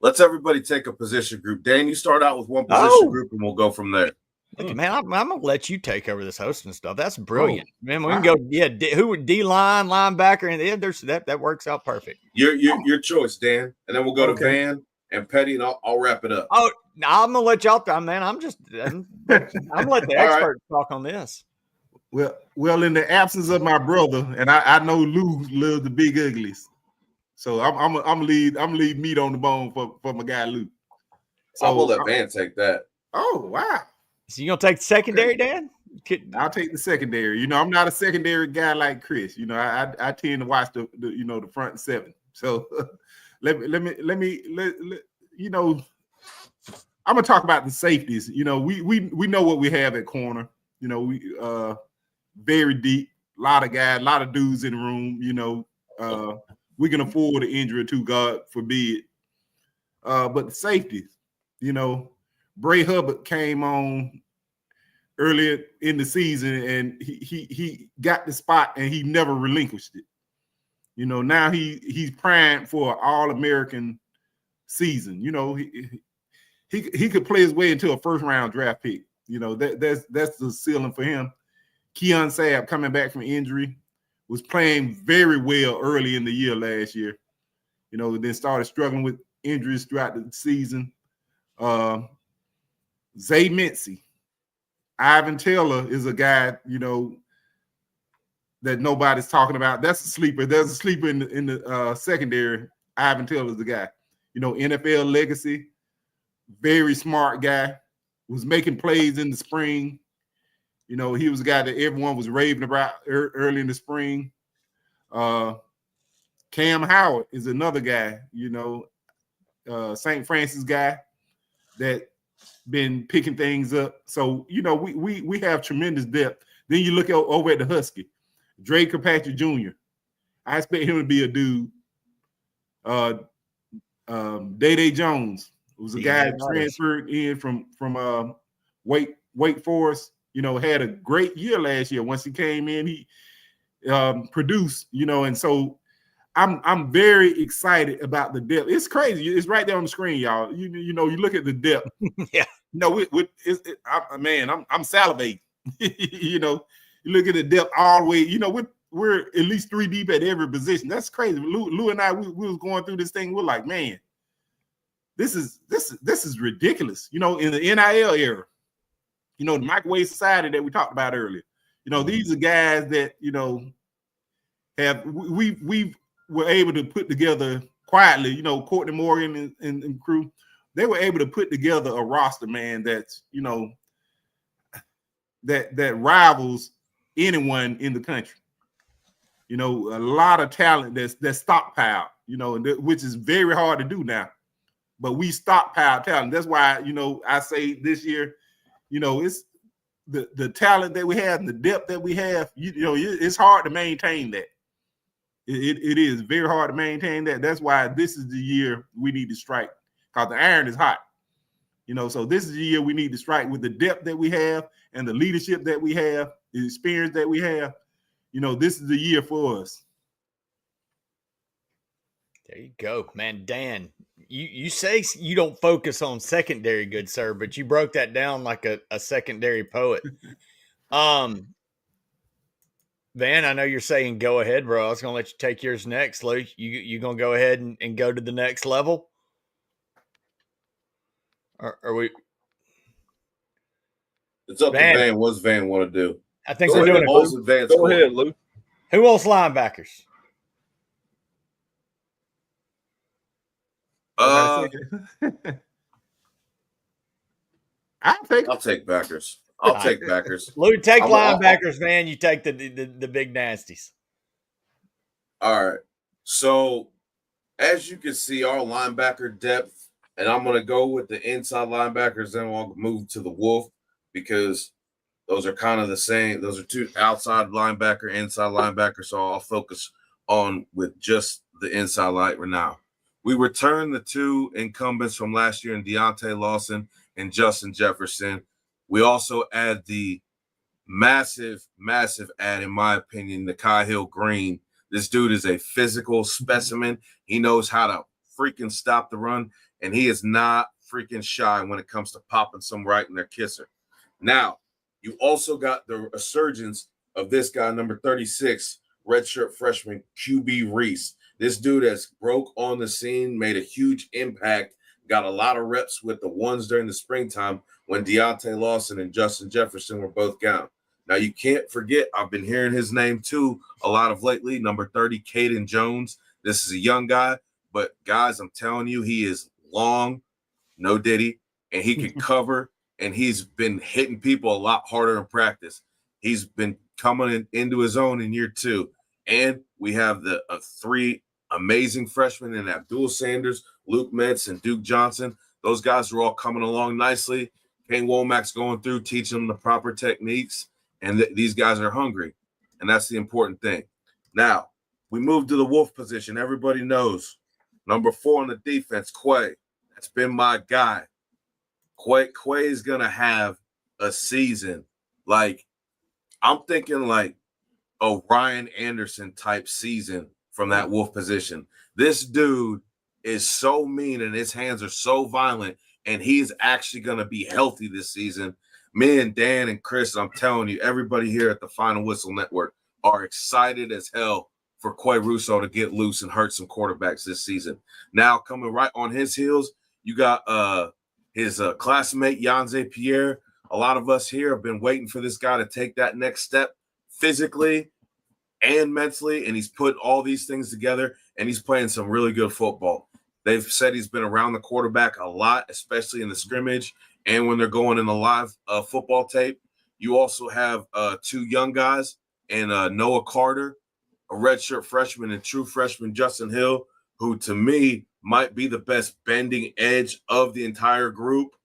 Let's everybody take a position group. Dan, you start out with one position group, and we'll go from there. Look, man, I'm going to let you take over this hosting stuff. That's brilliant. Man, we can go, D-line, linebacker, and that works out perfect. Your choice, Dan. And then we'll go to Van and Petty, and I'll wrap it up. Oh, I'm going to let y'all, man, I'm going to let the experts talk on this. Well, in the absence of my brother, and I know Lou loves the big uglies. So I'm leave meat on the bone for my guy Lou. So I will let Van take that. Oh, wow. So you gonna take the secondary, Dan? I'll take the secondary. I'm not a secondary guy like Chris. I tend to watch the front seven. So let me I'm gonna talk about the safeties. We know what we have at corner. We very deep, a lot of guys, a lot of dudes in the room. We can afford an injury to, God forbid. But the safeties, Bray Hubbard came on earlier in the season, and he got the spot, and he never relinquished it. Now he's primed for an All-American season. He could play his way into a first-round draft pick. That's the ceiling for him. Keon Sabb, coming back from injury, was playing very well early in the year last year. Then started struggling with injuries throughout the season. Zay Mincy. Ivan Taylor is a guy, that nobody's talking about. That's a sleeper. There's a sleeper in the secondary. Ivan Taylor is the guy. NFL legacy, very smart guy, was making plays in the spring. He was a guy that everyone was raving about early in the spring. Cam Howard is another guy, St. Francis guy that been picking things up. So, we have tremendous depth. Then you look over at the Husky, Dre Kirkpatrick Jr. I expect him to be a dude. Day Jones was a guy that transferred in from Wake Forest. Had a great year last year. Once he came in, he produced. And so I'm very excited about the depth. It's crazy. It's right there on the screen, y'all. You look at the depth. Yeah. I'm salivating. You look at the depth all the way. We're at least 3 deep at every position. That's crazy. Lou and I, we was going through this thing. We're like, man, this is ridiculous. In the NIL era, the microwave society that we talked about earlier. These are guys that we were able to put together quietly. Courtney Morgan and crew, they were able to put together a roster, man, that's that rivals anyone in the country. A lot of talent that's stockpiled, which is very hard to do now. But we stockpile talent. That's why, I say this year, it's the talent that we have and the depth that we have, it's hard to maintain that. It is very hard to maintain that. That's why this is the year we need to strike, because the iron is hot. So this is the year we need to strike with the depth that we have and the leadership that we have, the experience that we have. This is the year for us. There you go, man. Dan, you say you don't focus on secondary, good sir, but you broke that down like a secondary poet. Van, I know you're saying go ahead, bro. I was gonna let you take yours next. Lou, you gonna go ahead and go to the next level? Or are we? It's up to Van. What's Van want to do? I think we're doing it. Go ahead, Lou. Who wants linebackers? I'll take backers. I'll take backers. Lou, take linebackers, man. You take the big nasties. All right. So, as you can see, our linebacker depth, and I'm going to go with the inside linebackers, then I'll move to the Wolf, because those are kind of the same. Those are two outside linebacker, inside linebacker. So I'll focus on with just the inside line right now. We return the 2 incumbents from last year in Deontay Lawson and Justin Jefferson. We also add the massive add, in my opinion, the Kyle Green. This dude is a physical specimen. He knows how to freaking stop the run, and he is not freaking shy when it comes to popping some right in their kisser. Now, you also got the resurgence of this guy, number 36, redshirt freshman QB Reese. This dude has broke on the scene, made a huge impact, got a lot of reps with the ones during the springtime when Deontay Lawson and Justin Jefferson were both gone. Now, you can't forget, I've been hearing his name too a lot of lately, number 30, Kalen Jones. This is a young guy, but guys, I'm telling you, he is long, no diddy, and he can cover, and he's been hitting people a lot harder in practice. He's been coming into his own in year 2. And we have the 3 amazing freshmen in Abdul Sanders, Luke Metz, and Duke Johnson. Those guys are all coming along nicely. Kane Womack's going through, teaching them the proper techniques, and these guys are hungry, and that's the important thing. Now, we move to the Wolf position. Everybody knows number 4 on the defense, Quay. It's been my guy. Quay is going to have a season. Like, I'm thinking like a Ryan Anderson type season from that Wolf position. This dude is so mean and his hands are so violent, and he's actually going to be healthy this season. Me and Dan and Chris, I'm telling you, everybody here at the Final Whistle Network are excited as hell for Quay Russo to get loose and hurt some quarterbacks this season. Now, coming right on his heels, you got his classmate, Yanze Pierre. A lot of us here have been waiting for this guy to take that next step physically and mentally, and he's put all these things together, and he's playing some really good football. They've said he's been around the quarterback a lot, especially in the scrimmage and when they're going in the live football tape. You also have two young guys, and Noah Carter, a redshirt freshman, and true freshman Justin Hill, who to me might be the best bending edge of the entire group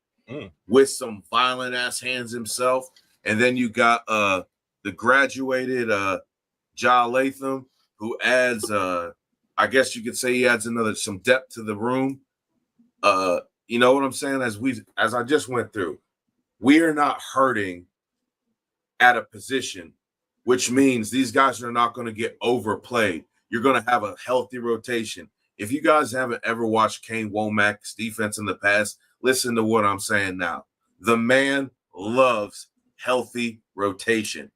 with some violent-ass hands himself. And then you got the graduated Ja Latham, who adds, I guess you could say he adds some depth to the room. You know what I'm saying? As I just went through, we are not hurting at a position, which means these guys are not going to get overplayed. You're going to have a healthy rotation. If you guys haven't ever watched Kane Womack's defense in the past, listen to what I'm saying now. The man loves healthy rotation,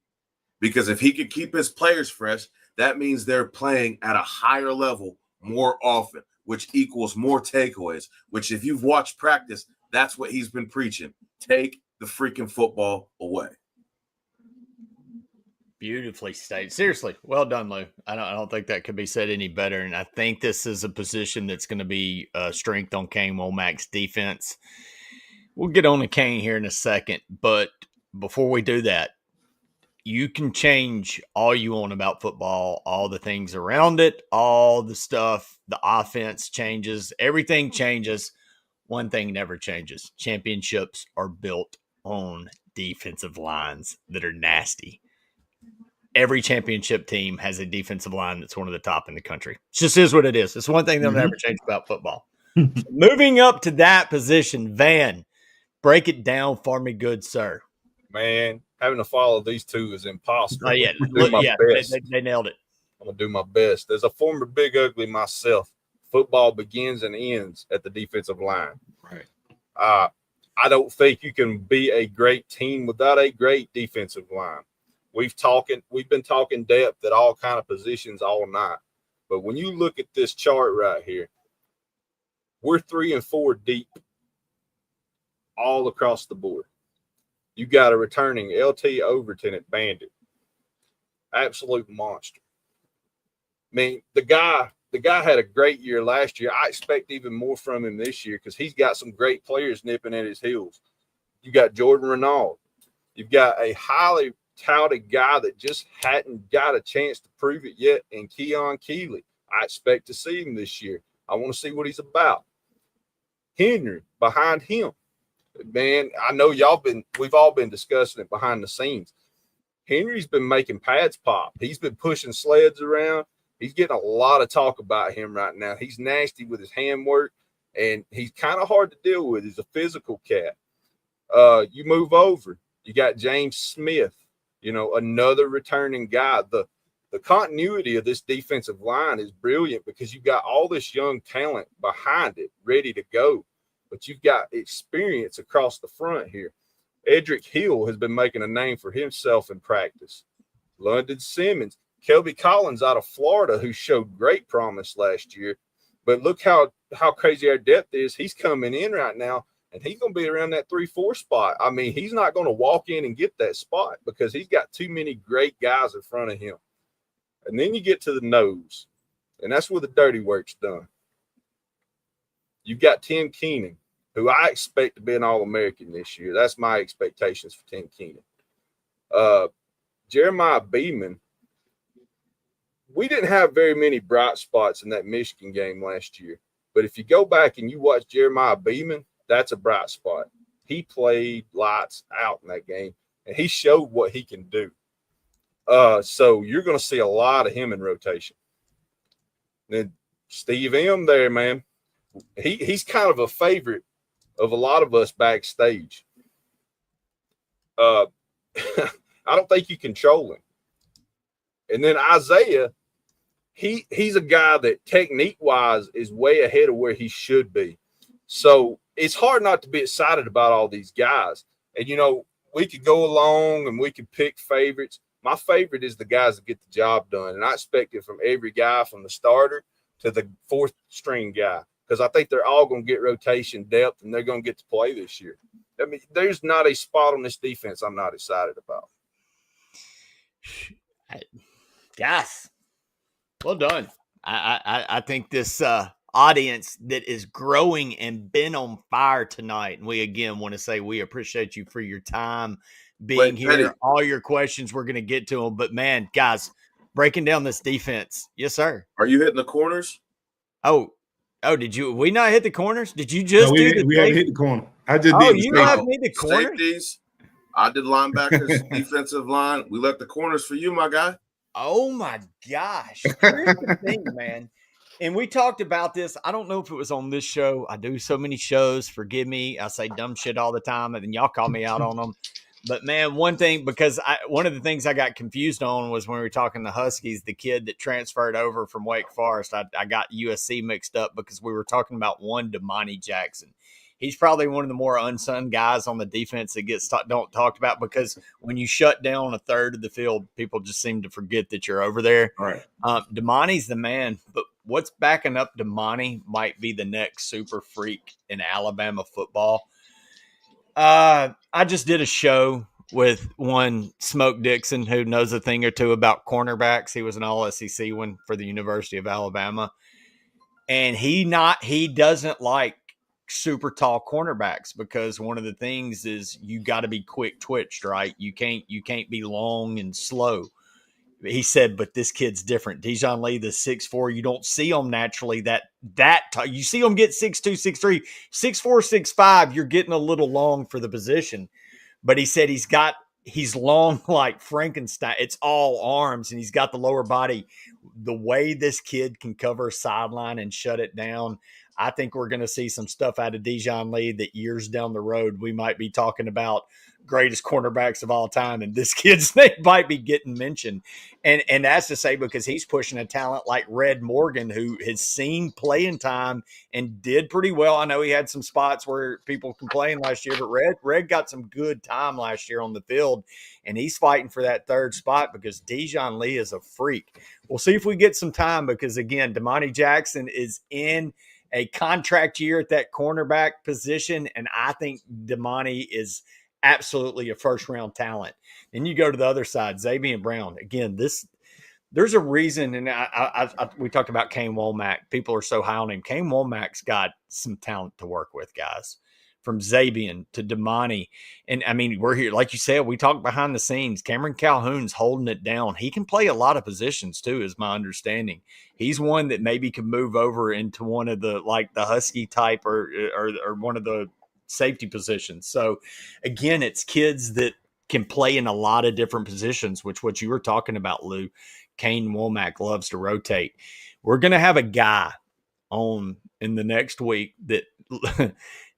because if he could keep his players fresh, that means they're playing at a higher level more often, which equals more takeaways, which if you've watched practice, that's what he's been preaching. Take the freaking football away. Beautifully stated. Seriously, well done, Lou. I don't think that could be said any better. And I think this is a position that's going to be a strength on Kane Womack's defense. We'll get on to Kane here in a second, but before we do that, you can change all you want about football, all the things around it, all the stuff, the offense changes, everything changes. One thing never changes. Championships are built on defensive lines that are nasty. Every championship team has a defensive line that's one of the top in the country. It just is what it is. It's one thing that'll never change about football. Moving up to that position, Van, break it down for me, good sir. Man, having to follow these two is impossible. Oh, yeah. They nailed it. I'm going to do my best. As a former big ugly myself, football begins and ends at the defensive line. Right. I don't think you can be a great team without a great defensive line. We've been talking depth at all kind of positions all night. But when you look at this chart right here, we're 3 and 4 deep all across the board. You got a returning LT Overton at Bandit. Absolute monster. I mean, the guy had a great year last year. I expect even more from him this year because he's got some great players nipping at his heels. You got Jordan Renaud. You've got a highly touted guy that just hadn't got a chance to prove it yet in Keon Keeley. I expect to see him this year. I want to see what he's about. Henry behind him. Man, I know we've all been discussing it behind the scenes. Henry's been making pads pop. He's been pushing sleds around. He's getting a lot of talk about him right now. He's nasty with his handwork, and he's kind of hard to deal with. He's a physical cat. You move over. You got James Smith, another returning guy. The continuity of this defensive line is brilliant because you've got all this young talent behind it ready to go, but you've got experience across the front here. Edric Hill has been making a name for himself in practice. London Simmons, Kelby Collins out of Florida, who showed great promise last year. But look how crazy our depth is. He's coming in right now, and he's going to be around that 3-4 spot. I mean, he's not going to walk in and get that spot because he's got too many great guys in front of him. And then you get to the nose, and that's where the dirty work's done. You've got Tim Keenan, who I expect to be an All-American this year. That's my expectations for Tim Keenan. Jeremiah Beeman, we didn't have very many bright spots in that Michigan game last year. But if you go back and you watch Jeremiah Beeman, that's a bright spot. He played lights out in that game, and he showed what he can do. So you're going to see a lot of him in rotation. Then Steve M there, man. he's kind of a favorite of a lot of us backstage. I don't think you control him. And then Isaiah, he's a guy that technique-wise is way ahead of where he should be. So it's hard not to be excited about all these guys. And, we could go along and we could pick favorites. My favorite is the guys that get the job done. And I expect it from every guy from the starter to the fourth string guy, because I think they're all going to get rotation depth and they're going to get to play this year. I mean, there's not a spot on this defense I'm not excited about. Guys, well done. I think this audience that is growing and been on fire tonight, and we again want to say we appreciate you for your time being here. Petty. All your questions, we're going to get to them. But, man, guys, breaking down this defense. Yes, sir. Are you hitting the corners? Oh, did you? We not hit the corners? Did you just we haven't hit the corner. I just did. You have me the corners? Safeties. I did linebackers, defensive line. We left the corners for you, my guy. Oh, my gosh. Here's the thing, man. And we talked about this. I don't know if it was on this show. I do so many shows. Forgive me. I say dumb shit all the time, and then y'all call me out on them. But, man, one thing, because one of the things I got confused on was when we were talking the Huskies, the kid that transferred over from Wake Forest. I got USC mixed up because we were talking about one Damani Jackson. He's probably one of the more unsung guys on the defense that gets don't talked about, because when you shut down a third of the field, people just seem to forget that you're over there. Right. Damani's the man, but what's backing up Damani might be the next super freak in Alabama football. I just did a show with one Smoke Dixon, who knows a thing or two about cornerbacks. He was an all-SEC one for the University of Alabama. And he doesn't like super tall cornerbacks, because one of the things is you got to be quick twitched, right? You can't be long and slow. He said, but this kid's different. Dijon Lee, the 6'4", you don't see him naturally you see him get 6'2", 6'3", 6'4", 6'5", you're getting a little long for the position. But he said he's long like Frankenstein. It's all arms, and he's got the lower body. The way this kid can cover a sideline and shut it down, I think we're going to see some stuff out of Dijon Lee that years down the road we might be talking about greatest cornerbacks of all time, and this kid's name might be getting mentioned. And that's to say because he's pushing a talent like Red Morgan, who has seen playing time and did pretty well. I know he had some spots where people complained last year, but Red got some good time last year on the field, and he's fighting for that third spot because Dijon Lee is a freak. We'll see if we get some time because, again, Damani Jackson is in a contract year at that cornerback position, and I think Damani is absolutely a first-round talent. Then you go to the other side, Xavier Brown. Again, there's a reason, and we talked about Kane Womack. People are so high on him. Kane Womack's got some talent to work with, guys. From Xavier to Damani. And, I mean, we're here. Like you said, we talked behind the scenes. Cameron Calhoun's holding it down. He can play a lot of positions, too, is my understanding. He's one that maybe could move over into one of the, like the Husky type or one of the safety positions. So, again, it's kids that can play in a lot of different positions, which what you were talking about, Lou. Kane Womack loves to rotate. We're going to have a guy on in the next week that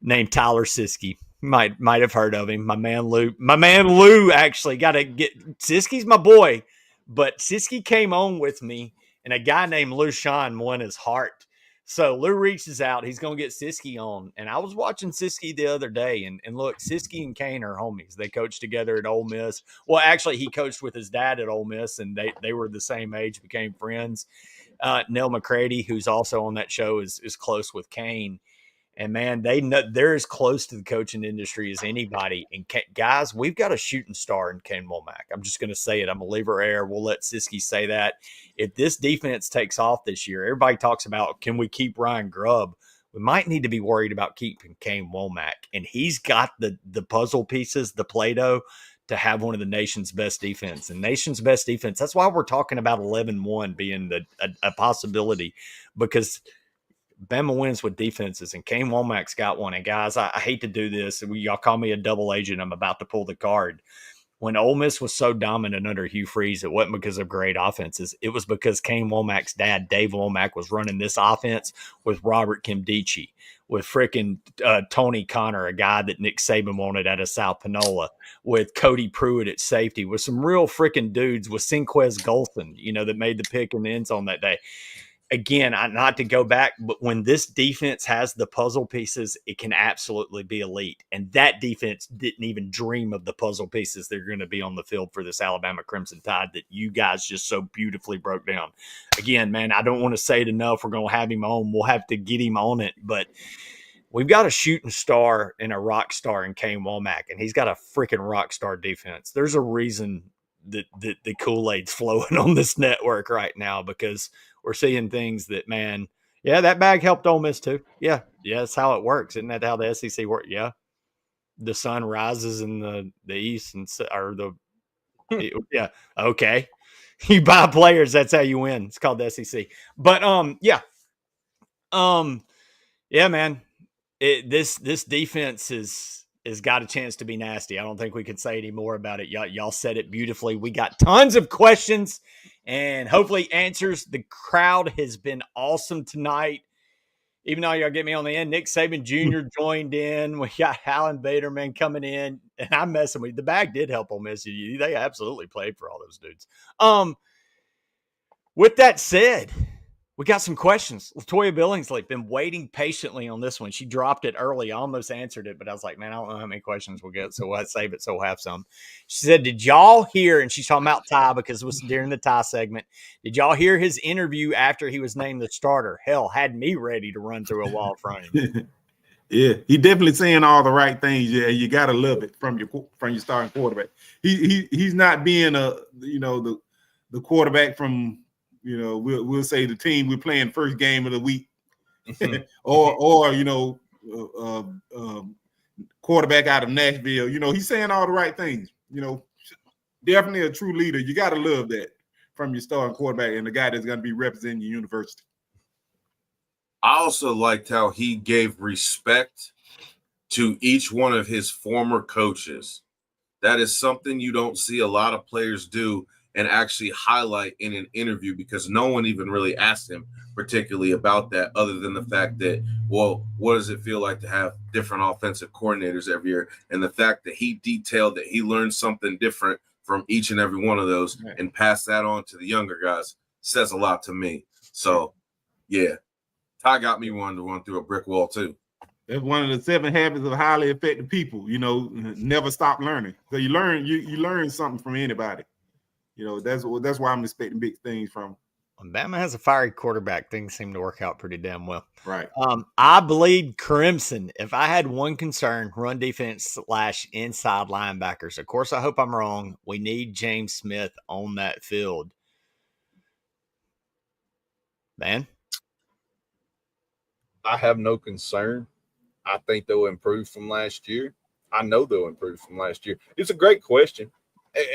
named Tyler Siskey. Might have heard of him. My man Lou actually got to get Siskey's my boy, but Siskey came on with me, and a guy named Lou Sean won his heart. So Lou reaches out. He's going to get Siskey on. And I was watching Siskey the other day, and look, Siskey and Kane are homies. They coached together at Ole Miss. Well, actually, he coached with his dad at Ole Miss, and they were the same age, became friends. Nell McCready, who's also on that show, is close with Kane. And, man, they're as close to the coaching industry as anybody. And, guys, we've got a shooting star in Kane Womack. I'm just going to say it. I'm a lever air. We'll let Siskey say that. If this defense takes off this year, everybody talks about, can we keep Ryan Grubb? We might need to be worried about keeping Kane Womack. And he's got the puzzle pieces, the Play-Doh, to have one of the nation's best defense. And nation's best defense, that's why we're talking about 11-1 being a possibility, because – Bama wins with defenses, and Kane Womack's got one. And, guys, I hate to do this. Y'all call me a double agent. I'm about to pull the card. when Ole Miss was so dominant under Hugh Freeze, it wasn't because of great offenses. It was because Kane Womack's dad, Dave Womack, was running this offense with Robert Kimdichie, with freaking Tony Connor, a guy that Nick Saban wanted out of South Panola, with Cody Pruitt at safety, with some real freaking dudes, with Sinquez Golson, that made the pick in the end zone that day. Again, not to go back, but when this defense has the puzzle pieces, it can absolutely be elite. And that defense didn't even dream of the puzzle pieces that are going to be on the field for this Alabama Crimson Tide that you guys just so beautifully broke down. Again, man, I don't want to say it enough. We're going to have him on. We'll have to get him on it. But we've got a shooting star and a rock star in Kane Womack, and he's got a freaking rock star defense. There's a reason that the Kool-Aid's flowing on this network right now, because we're seeing things that, man, yeah, that bag helped Ole Miss too. Yeah, that's how it works. Isn't that how the SEC works? Yeah. The sun rises in the east yeah. Okay. You buy players, that's how you win. It's called the SEC. But yeah, man, this defense has got a chance to be nasty. I don't think we could say any more about it. Y'all said it beautifully. We got tons of questions and hopefully answers. The crowd has been awesome tonight. Even though y'all get me on the end, Nick Saban Jr. joined in. We got Alan Baderman coming in, and I'm messing with you. The bag did help Ole Miss. They absolutely played for all those dudes. With that said, we got some questions. Latoya Billingsley been waiting patiently on this one. She dropped it early. I almost answered it, but I was like, man, I don't know how many questions we'll get, so we'll save it so we'll have some. She said, did y'all hear, and she's talking about Ty because it was during the Ty segment, did y'all hear his interview after he was named the starter? Hell, had me ready to run through a wall from him. Yeah, he definitely saying all the right things. Yeah, you got to love it from your starting quarterback. He's not being the quarterback from – we'll say the team we're playing first game of the week, or quarterback out of Nashville. He's saying all the right things. Definitely a true leader. You got to love that from your starting quarterback and the guy that's going to be representing your university. I also liked how he gave respect to each one of his former coaches. That is something you don't see a lot of players do and actually highlight in an interview, because no one even really asked him particularly about that, other than the fact that, well, what does it feel like to have different offensive coordinators every year? And the fact that he detailed that he learned something different from each and every one of those and passed that on to the younger guys says a lot to me. So, yeah, Ty got me wanting to run through a brick wall too. That's one of the 7 habits of highly effective people. Never stop learning. So you learn something from anybody. That's why I'm expecting big things from. When Bama has a fiery quarterback, things seem to work out pretty damn well. Right. I bleed crimson. If I had one concern, run defense / inside linebackers. Of course, I hope I'm wrong. We need James Smith on that field. Man? I have no concern. I think they'll improve from last year. I know they'll improve from last year. It's a great question.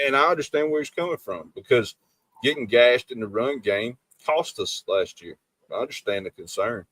And I understand where he's coming from, because getting gashed in the run game cost us last year. I understand the concern,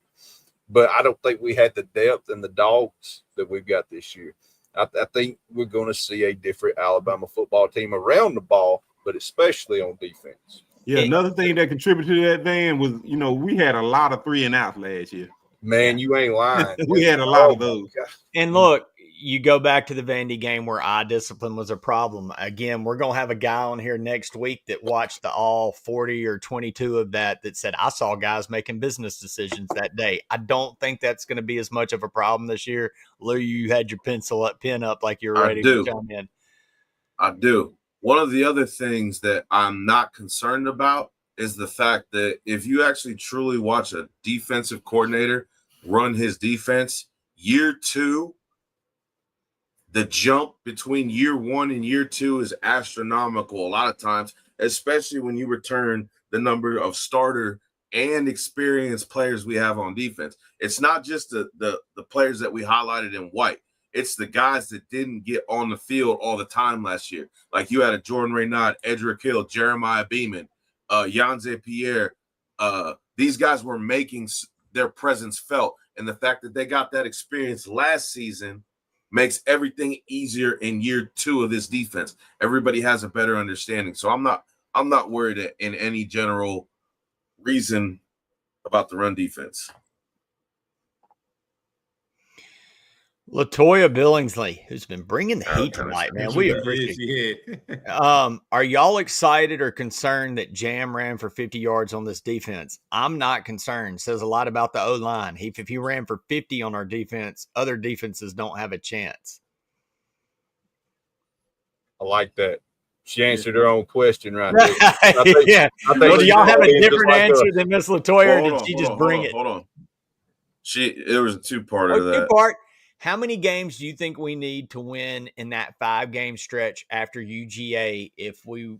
but I don't think we had the depth and the dogs that we've got this year. I think we're going to see a different Alabama football team around the ball, but especially on defense. Yeah, another thing that contributed to that, Van, was, we had a lot of 3 and outs last year. Man, you ain't lying. We had a lot of those. And look, you go back to the Vandy game where eye discipline was a problem. Again, we're going to have a guy on here next week that watched all 40 or 22 of that said, I saw guys making business decisions that day. I don't think that's going to be as much of a problem this year. Lou, you had your pen up like you're ready to jump in. I do. One of the other things that I'm not concerned about is the fact that if you actually truly watch a defensive coordinator run his defense, year 2, the jump between year 1 and year 2 is astronomical a lot of times, especially when you return the number of starter and experienced players we have on defense. It's not just the players that we highlighted in white. It's the guys that didn't get on the field all the time last year. Like you had a Jordan Raynaud, Edric Hill, Jeremiah Beeman, Yanze Pierre. These guys were making their presence felt. And the fact that they got that experience last season makes everything easier in year 2 of this defense. Everybody has a better understanding. So I'm not worried in any general reason about the run defense. Latoya Billingsley, who's been bringing the heat tonight, man. We appreciate it. Are y'all excited or concerned that Jam ran for 50 yards on this defense? I'm not concerned. Says a lot about the O-line. If he ran for 50 on our defense, other defenses don't have a chance. I like that. She answered her own question right there. I think well, do y'all have a different answer than Miss Latoya, or did she just bring it? Hold on. There was a two-parter to that. Two-part. How many games do you think we need to win in that 5-game stretch after UGA if we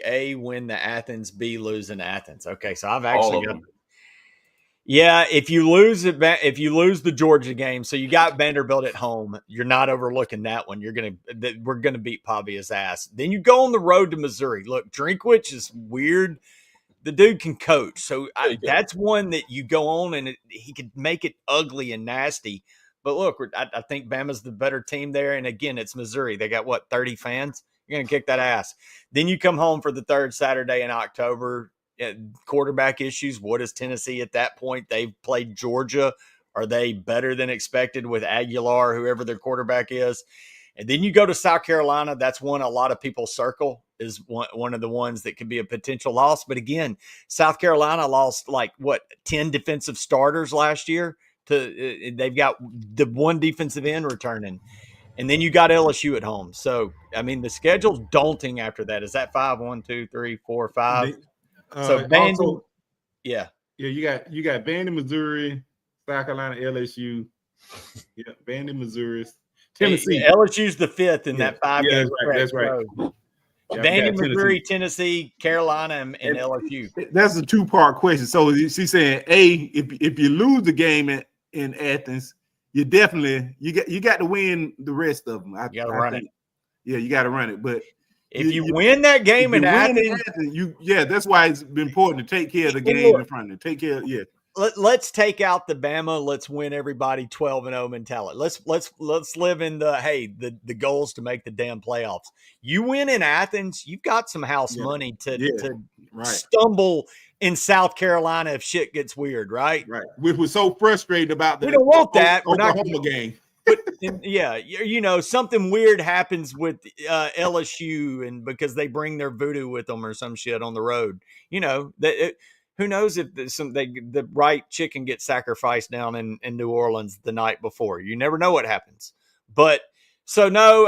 A, win the Athens, B, lose in Athens? Okay, so I've actually got – yeah, if you lose the Georgia game, so you got Vanderbilt at home, you're not overlooking that one. We're gonna beat Pavia's ass. Then you go on the road to Missouri. Look, Drinkwitz is weird. The dude can coach. So that's one that you go on and he could make it ugly and nasty. But look, I think Bama's the better team there. And again, it's Missouri. They got 30 fans? You're going to kick that ass. Then you come home for the third Saturday in October. Quarterback issues. What is Tennessee at that point? They've played Georgia. Are they better than expected with Aguilar, whoever their quarterback is? And then you go to South Carolina. That's one a lot of people circle is one of the ones that could be a potential loss. But again, South Carolina lost 10 defensive starters last year. They've got the one defensive end returning. And then you got LSU at home. So, I mean, the schedule's daunting after that. Is that 5? 1, 2, 3, 4, 5? So, Vandy, also, yeah. Yeah, you got Vandy, Missouri, South Carolina, LSU. Yeah, Vandy, Missouri, Tennessee. LSU's the 5th in that 5-game stretch. That's right. Vandy, Missouri, Tennessee, Carolina, and LSU. That's a 2-part question. So she's saying, A, if you lose the game in Athens, you definitely you got to win the rest of them. You got to run it. Yeah, you got to run it. But if you win that game in Athens, that's why it's important to take care of the game in front of you. Take care. Yeah. Let's take out the Bama. Let's win everybody 12-0 mentality. Let's live in the goals to make the damn playoffs. You win in Athens, you've got some house money to stumble in South Carolina if shit gets weird, right? Right. We were so frustrated about we don't want that. Oklahoma game. But something weird happens with LSU, and because they bring their voodoo with them or some shit on the road, who knows if the right chicken gets sacrificed down in New Orleans the night before? You never know what happens. But so no,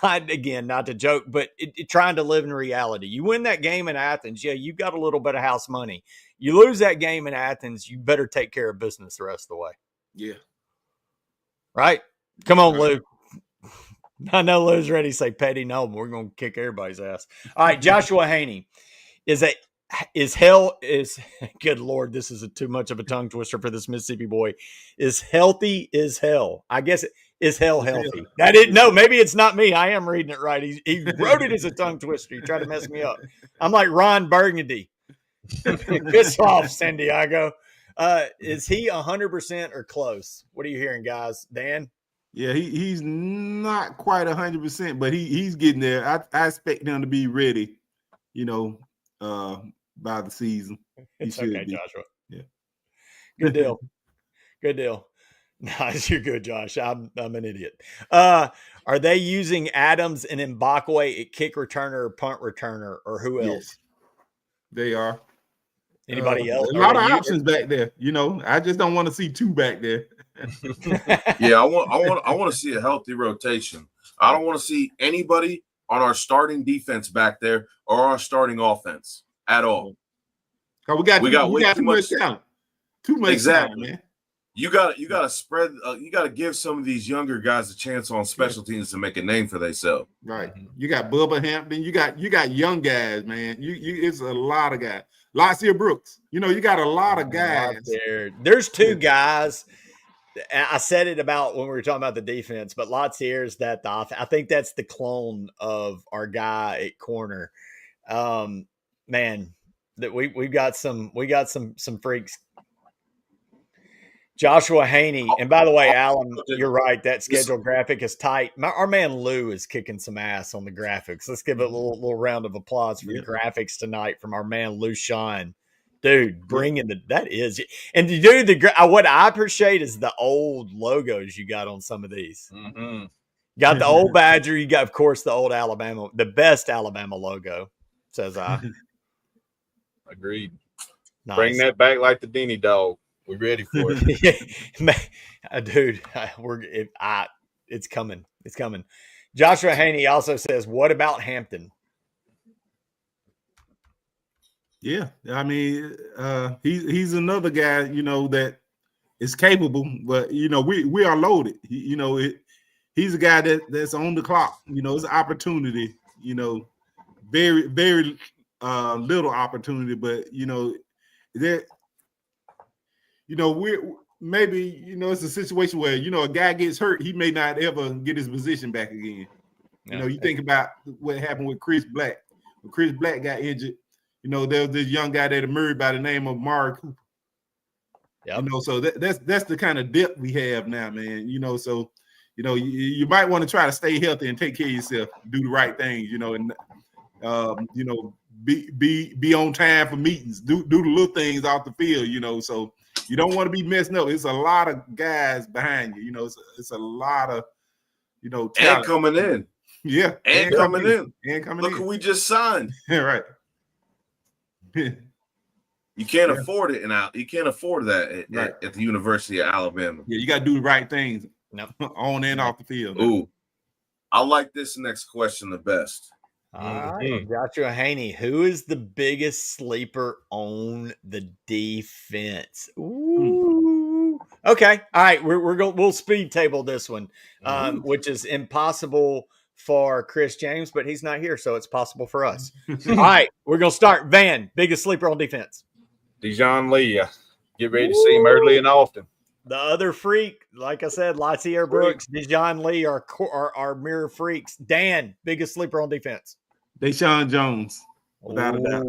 not to joke, but trying to live in reality. You win that game in Athens, you've got a little bit of house money. You lose that game in Athens, you better take care of business the rest of the way. Yeah. Right? Come on, Lou. I know Lou's ready to say Petty. No, we're going to kick everybody's ass. All right, Joshua Haney is good Lord, this is too much of a tongue twister for this Mississippi boy. Is healthy is hell. I guess is hell healthy. Maybe it's not me. I am reading it right. He wrote it as a tongue twister. He tried to mess me up. I'm like Ron Burgundy. Piss off, San Diego. Is he 100% or close? What are you hearing, guys? Dan? Yeah, he's not quite 100%, but he's getting there. I expect him to be ready, by the season. It's okay, Joshua. Yeah. Good deal. Good deal. No, you're good, Josh. I'm an idiot. Are they using Adams and Mbakwe at kick returner or punt returner, or who else? Yes, they are. Anybody else? A lot of options back there. I just don't want to see 2 back there. Yeah, I want to see a healthy rotation. I don't want to see anybody on our starting defense back there or our starting offense at all. We got too much talent. Too much talent, man. You got to spread. You got to give some of these younger guys a chance on special teams to make a name for themselves. Right. You got Bubba Hampton. You got young guys, man. It's a lot of guys. Lacia Brooks. You got a lot of guys. There's 2 guys. I said it about when we were talking about the defense, but Latsier is that I think that's the clone of our guy at corner. Man, that we got some freaks. Joshua Haney. And by the way, Alan, you're right. That schedule graphic is tight. Our man Lou is kicking some ass on the graphics. Let's give it a little round of applause for the graphics tonight from our man Lou Sean. Dude, bringing that is. And dude, what I appreciate is the old logos you got on some of these. Mm-hmm. You got the old Badger. You got, of course, the old Alabama, the best Alabama logo, says I. Agreed. Nice. Bring that back like the Denny dog. We're ready for it. Dude, it's coming. It's coming. Joshua Haney also says, what about Hampton? Yeah, I mean, he's another guy, that is capable, but we are loaded. He's a guy that's on the clock. It's an opportunity. Very very little opportunity, but that we're maybe it's a situation where a guy gets hurt, he may not ever get his position back again. You think about what happened with Chris Black. When Chris Black got injured, there was this young guy that emerged by the name of Mark Cooper. Yep. So that's the kind of depth we have now, man. So you might want to try to stay healthy and take care of yourself, do the right things, and be on time for meetings, do the little things off the field, so you don't want to be messing up. It's a lot of guys behind you, it's a lot of talent. And coming in. Yeah, and coming in. And coming Look in. who we just signed. Right. You can't afford it, and you can't afford that at the University of Alabama. Yeah, you got to do the right things on and off the field. Ooh, I like this next question the best. All right, Joshua Haney, who is the biggest sleeper on the defense? Ooh. Okay, all right, we'll speed table this one, which is impossible for Chris James, but he's not here, so it's possible for us. All right, we're gonna start. Van, biggest sleeper on defense. Dijon Lee. Get ready to see him early and often. The other freak, like I said, Latsier Brooks, Dijon Lee are mirror freaks. Dan, biggest sleeper on defense. Deshaun Jones, without a doubt.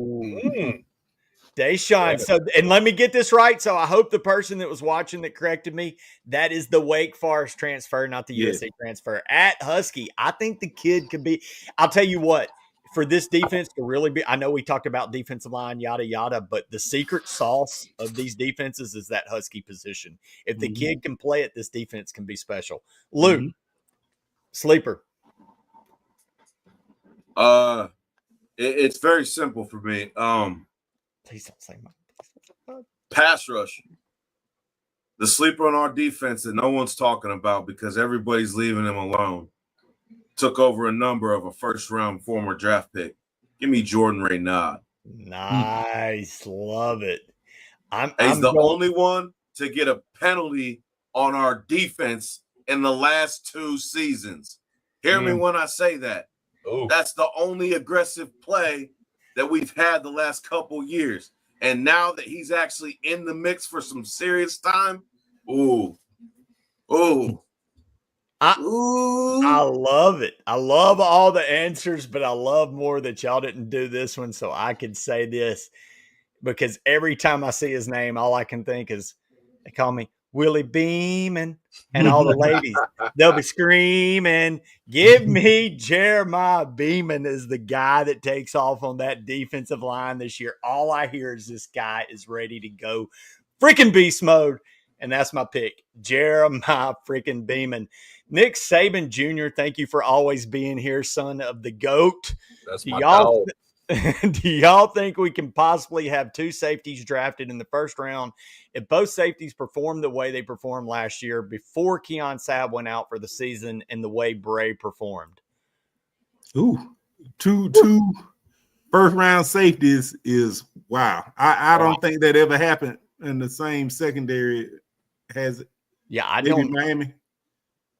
Deshaun. So, and let me get this right. So I hope the person that was watching that corrected me, that is the Wake Forest transfer, not the USA transfer. At Husky, I think the kid could be, I'll tell you what, for this defense to really be, I know we talked about defensive line, yada, yada, but the secret sauce of these defenses is that Husky position. If the kid can play it, this defense can be special. Luke, sleeper. It's very simple for me. Please don't say my pass rush. The sleeper on our defense that no one's talking about because everybody's leaving him alone. Took over a number of a first-round former draft pick. Give me Jordan Raynaud. Nice. Love it. He's the only one to get a penalty on our defense in the last 2 seasons. Hear me when I say that. Ooh. That's the only aggressive play that we've had the last couple years. And now that he's actually in the mix for some serious time, I love it. I love all the answers, but I love more that y'all didn't do this one so I could say this, because every time I see his name, all I can think is they call me Willie Beeman, and all the ladies, they'll be screaming, give me Jeremiah Beeman as the guy that takes off on that defensive line this year. All I hear is this guy is ready to go freaking beast mode, and that's my pick, Jeremiah freaking Beeman. Nick Saban Jr., thank you for always being here, son of the GOAT. That's my dog. Do y'all think we can possibly have 2 safeties drafted in the first round if both safeties perform the way they performed last year before Keon Sabb went out for the season and the way Bray performed? Ooh, two first-round safeties is wow. I don't think that ever happened in the same secondary. Has it? Yeah, I Maybe don't. Miami.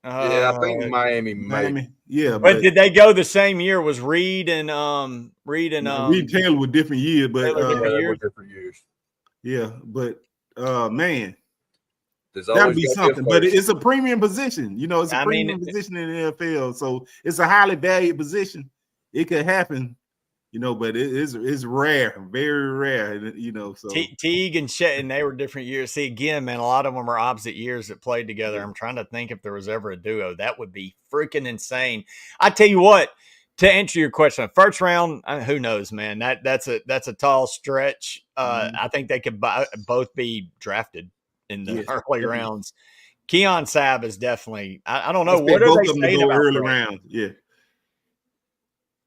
Yeah, I think Miami. Yeah, but did they go the same year? Was Reed and Reed Taylor were different years, but different years. Yeah, but man, that would be something. But it's a premium position. It's a premium position in the NFL, so it's a highly valued position. It could happen, but it's rare, very rare, So Teague and Shetton, they were different years. See, again, man, a lot of them are opposite years that played together. I'm trying to think if there was ever a duo. That would be freaking insane. I tell you what, to answer your question, first round, who knows, man? That's a tall stretch. I think they could both be drafted in the early rounds. Keon Sabb is definitely. I don't know, what are both they of them to saying go about early Bray? rounds. Yeah.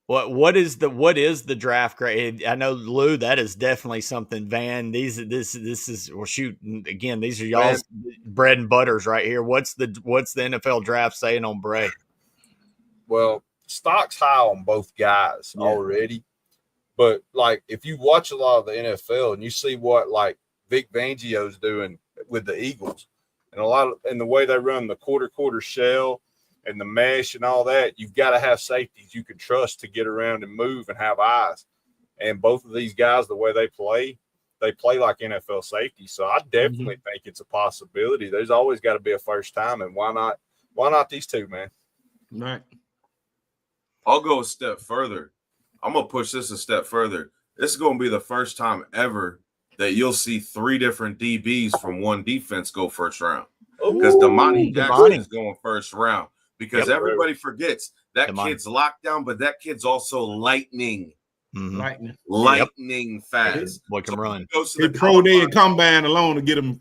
What is the draft grade? I know, Lou, that is definitely something. Van, this is, well, shoot, again, these are y'all's bread and butters right here. What's the NFL draft saying on Bray? Well, stock's high on both guys already, but like if you watch a lot of the NFL and you see what like Vic Fangio's doing with the Eagles, and the way they run the quarter shell and the mesh and all that, you've got to have safeties you can trust to get around and move and have eyes. And both of these guys, the way they play like NFL safety. So I definitely think it's a possibility. There's always got to be a first time, and why not these two, man? Right. I'll go a step further. I'm going to push this a step further. This is going to be the first time ever that you'll see 3 different DBs from one defense go first round. Because Damani Jackson is going first round. Because everybody forgets that kid's locked down, but that kid's also lightning. Lightning fast. What can run? He pro day and combine alone to get him,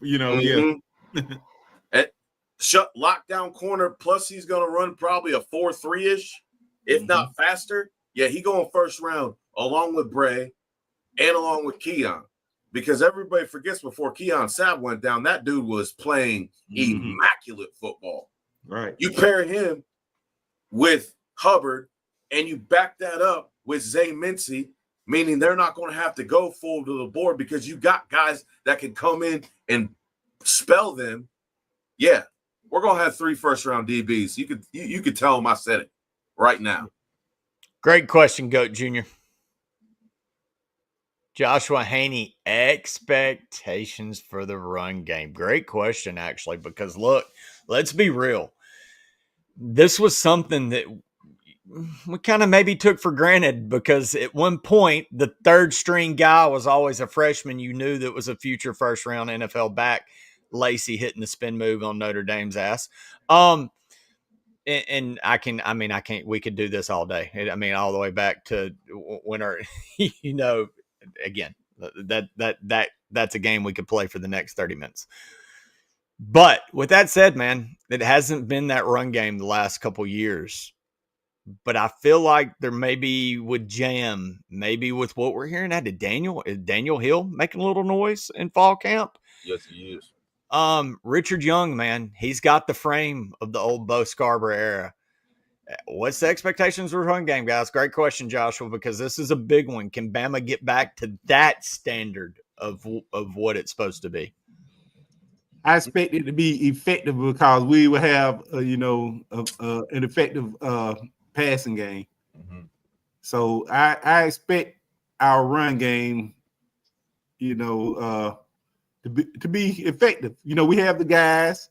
Shut lockdown corner, plus he's going to run probably a 4.3-ish, if not faster. Yeah, he going first round along with Bray and along with Keon. Because everybody forgets before Keon Sabb went down, that dude was playing immaculate football. Right. You pair him with Hubbard and you back that up with Zay Mincy, meaning they're not going to have to go full to the board because you got guys that can come in and spell them. Yeah, we're going to have 3 first-round DBs. You could tell them I said it right now. Great question, Goat Jr. Joshua Haney, expectations for the run game. Great question, actually, because look, let's be real. This was something that we kind of maybe took for granted because at one point, the third string guy was always a freshman. You knew that was a future first round NFL back. Lacey hitting the spin move on Notre Dame's ass. And I can't, we could do this all day. I mean, all the way back to when again, that's a game we could play for the next 30 minutes. But with that said, man, it hasn't been that run game the last couple years. But I feel like there maybe would jam, maybe with what we're hearing out of Daniel Hill making a little noise in fall camp. Yes, he is. Richard Young, man, he's got the frame of the old Bo Scarborough era. What's the expectations of the run game, guys? Great question, Joshua, because this is a big one. Can Bama get back to that standard of what it's supposed to be? I expect it to be effective because we will have, an effective passing game. So I expect our run game, to be effective. We have the guys.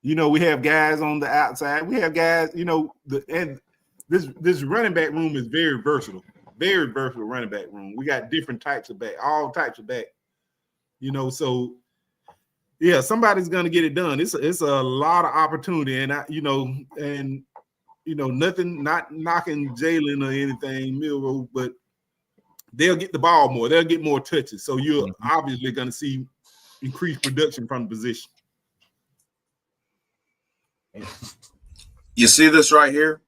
We have guys on the outside. We have guys. And this running back room is very versatile running back room. We got different types of back, all types of back. So. Yeah, somebody's gonna get it done. It's a lot of opportunity, and nothing, not knocking Jalen or anything, Milrow, but they'll get the ball more. They'll get more touches. So you're obviously gonna see increased production from the position. You see this right here?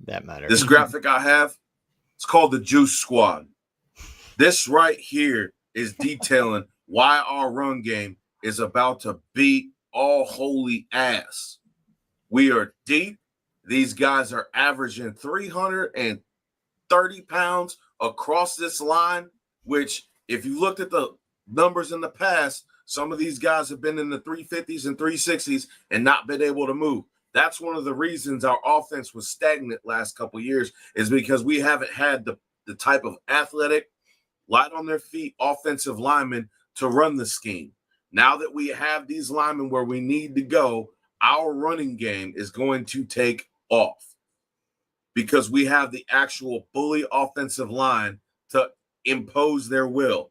That matters. This graphic I have, it's called the Juice Squad. This right here is detailing why our run game is about to beat all holy ass. We are deep. These guys are averaging 330 pounds across this line, which if you looked at the numbers in the past, some of these guys have been in the 350s and 360s and not been able to move. That's one of the reasons our offense was stagnant last couple of years, is because we haven't had the type of athletic, light on their feet offensive linemen to run the scheme. Now that we have these linemen where we need to go, our running game is going to take off. because we have the actual bully offensive line to impose their will.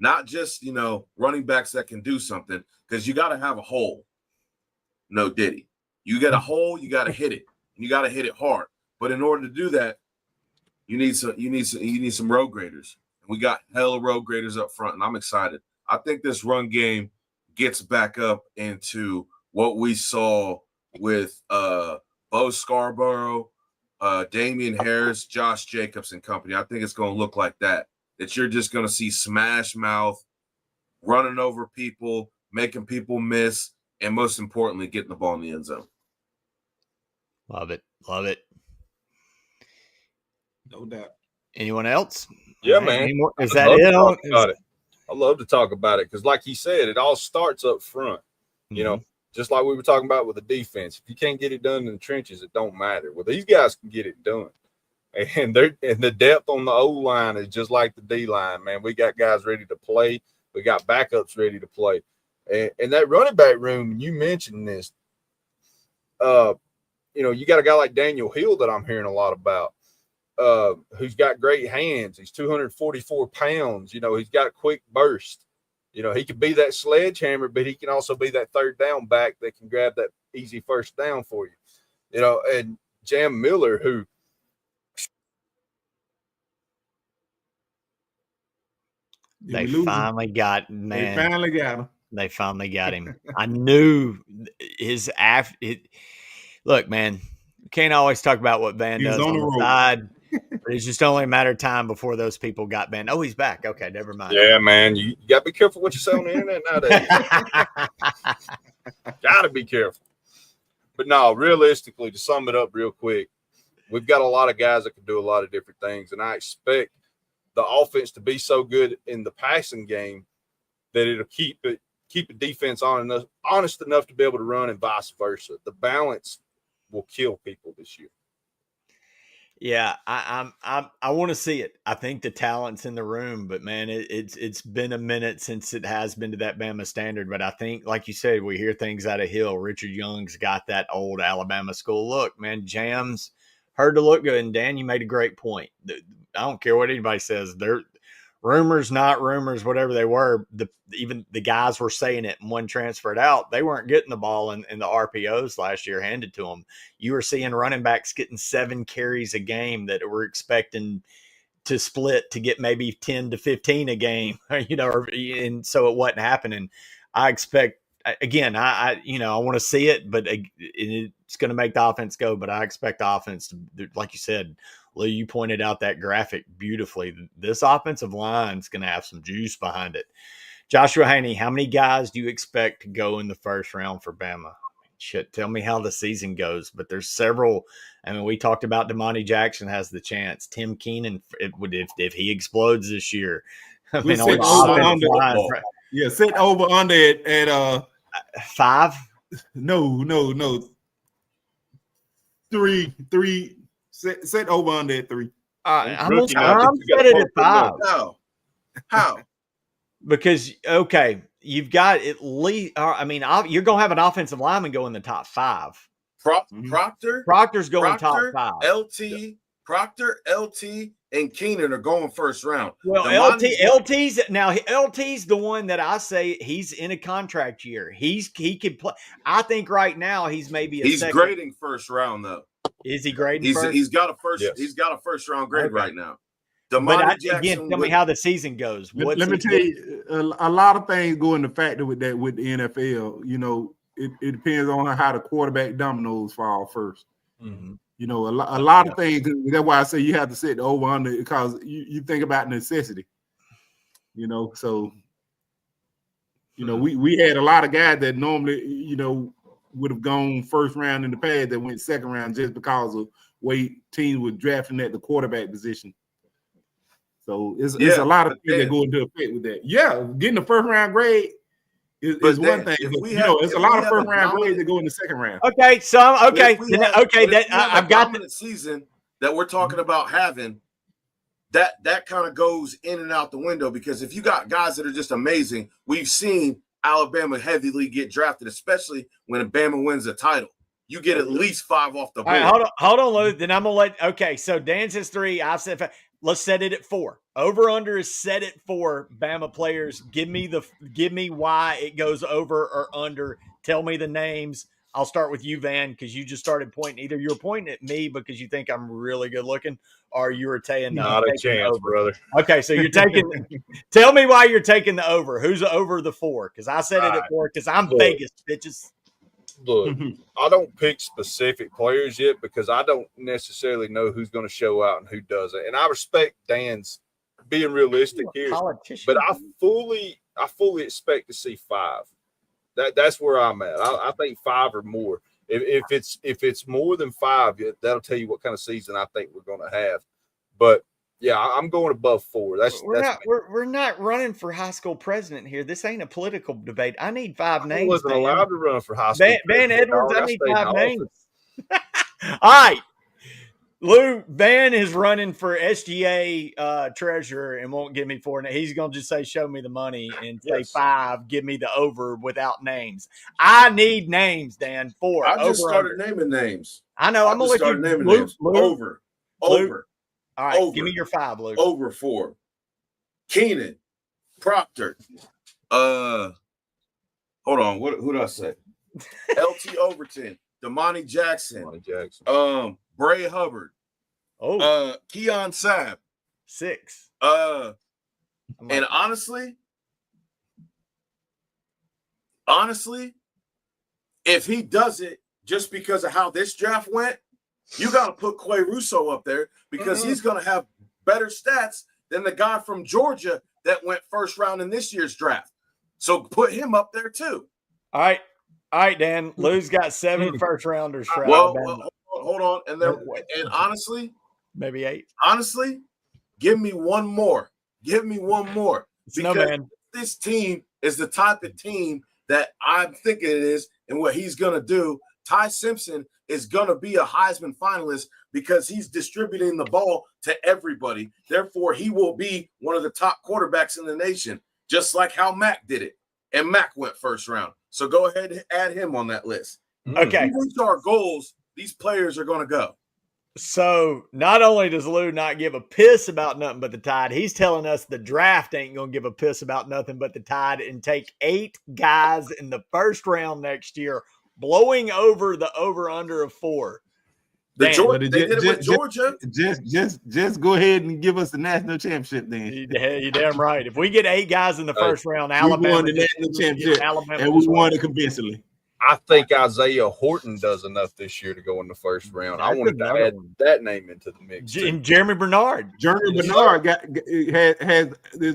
Not just, running backs that can do something, because you got to have a hole. No Diddy. You get a hole, you got to hit it. And you got to hit it hard. But in order to do that, you need some road graders. And we got hella road graders up front, and I'm excited. I think this run game gets back up into what we saw with Bo Scarborough, Damian Harris, Josh Jacobs and company. I think it's going to look like that you're just going to see smash mouth, running over people, making people miss, and most importantly, getting the ball in the end zone. Love it. Love it. No doubt. Anyone else? Yeah, Right, man. is that it? I love to talk about it because, like he said, it all starts up front. Just like we were talking about with the defense. If you can't get it done in the trenches, it don't matter. Well, these guys can get it done. And the depth on the O line is just like the D line, man. We got guys ready to play. We got backups ready to play. And that running back room, you mentioned this. You got a guy like Daniel Hill that I'm hearing a lot about, who's got great hands. He's 244 pounds. He's got a quick burst. He could be that sledgehammer, but he can also be that third down back that can grab that easy first down for you. And Jam Miller, who they finally got him. They finally got him. I knew look, man, you can't always talk about what Van does on the side. But it's just only a matter of time before those people got banned. Oh, he's back. Okay, never mind. Yeah, man. You got to be careful what you say on the internet nowadays. Got to be careful. But no, realistically, to sum it up real quick, we've got a lot of guys that can do a lot of different things. And I expect the offense to be so good in the passing game that it'll keep the defense honest enough to be able to run and vice versa. The balance will kill people this year. Yeah, I want to see it. I think the talent's in the room, but man, it's been a minute since it has been to that Bama standard. But I think, like you said, we hear things out of Hill. Richard Young's got that old Alabama school look. Man, Jam's heard to look good, and Dan, you made a great point. I don't care what anybody says. They're rumors, not rumors, whatever they were. Even the guys were saying it, and one transferred out. They weren't getting the ball in the RPOs last year handed to them. You were seeing running backs getting 7 carries a game that were expecting to split to get maybe 10 to 15 a game, and so it wasn't happening. I expect, again, I want to see it, but it's going to make the offense go. But I expect the offense to, like you said, Lou, you pointed out that graphic beautifully. This offensive line is going to have some juice behind it. Joshua Haney, how many guys do you expect to go in the first round for Bama? Shit, tell me how the season goes. But there's several. I mean, we talked about Damani Jackson has the chance. Tim Keenan, if he explodes this year. I mean, set over under at 5. No. 3. Set over under at 3. I'm set it at 5. How? Because, okay, you've got at least, you're going to have an offensive lineman go in the top 5. Proctor's going top 5. Proctor, LT, and Keenan are going first round. Well, LT's the one that I say he's in a contract year. He could play. I think right now he's maybe he's grading first round though. Is he grading first? He's got a first. Yes. He's got a first round grade right now. Again, tell me how the season goes. Let me tell you, a lot of things go into factor with that with the NFL. It depends on how the quarterback dominoes fall first. Mm-hmm. A lot of things. That's why I say you have to set the over under, because you think about necessity. So we had a lot of guys that normally would have gone first round in the past that went second round just because of way teams were drafting at the quarterback position. So it's a lot of things that go into effect with that. Yeah, getting the first round grade is one thing. It's a lot of first round grades that go in the second round. Okay, so I've got the season that we're talking about having. That kind of goes in and out the window, because if you got guys that are just amazing, we've seen Alabama heavily get drafted, especially when Bama wins a title. you get at least 5 off the All board. right, hold on, Lou. Then I'm gonna let. Okay, so Dan says 3. I said 5. Let's set it at 4. Over under is set at 4. Bama players, give me why it goes over or under. Tell me the names. I'll start with you, Van, because you just started pointing. Either you're pointing at me because you think I'm really good looking, or you were taking Not a chance, brother. Okay, so you're taking. Tell me why you're taking the over. Who's over the 4? Because I said it at 4. Because I'm Vegas, bitches. Look, I don't pick specific players yet because I don't necessarily know who's going to show out and who doesn't. And I respect Dan's being realistic here, but I fully expect to see 5. That's where I'm at. I think 5 or more. If it's more than 5, that'll tell you what kind of season I think we're going to have. But yeah, I'm going above 4. We're not running for high school president here. This ain't a political debate. I need 5 names. I wasn't allowed to run for high school. Van Edwards, I need 5 names. All right. Lou, Van is running for SGA treasurer and won't give me 4. He's going to just say, show me the money and say 5, give me the over without names. I need names, Dan. 4. I just started naming names. I know. I'm going to let you naming names. Over. All right, give me your 5, Luke. Over 4. Keenan, Proctor. Hold on. Who did I say? LT Overton, Damani Jackson. Bray Hubbard. Keon Sabb. 6. And honestly, if he does it just because of how this draft went, you got to put Quay Russo up there because he's going to have better stats than the guy from Georgia that went first round in this year's draft. So put him up there too. All right, Dan. Lou's got 7 first rounders. Well, hold on. And honestly, maybe 8. Honestly, give me one more. Because this team is the type of team that I'm thinking it is, and what he's going to do. Ty Simpson is going to be a Heisman finalist because he's distributing the ball to everybody. Therefore, he will be one of the top quarterbacks in the nation, just like how Mac did it. And Mac went first round. So go ahead and add him on that list. Okay. If we reach our goals, these players are going to go. So not only does Lou not give a piss about nothing but the Tide, he's telling us the draft ain't going to give a piss about nothing but the Tide and take 8 guys in the first round next year, blowing over the over-under of 4. They did it with Georgia. Just go ahead and give us the national championship then. You're damn right. If we get 8 guys in the first round, Alabama won the national championship, and we won it convincingly. I think Isaiah Horton does enough this year to go in the first round. I wanted to add that name into the mix. And Jeremy Bernard. Is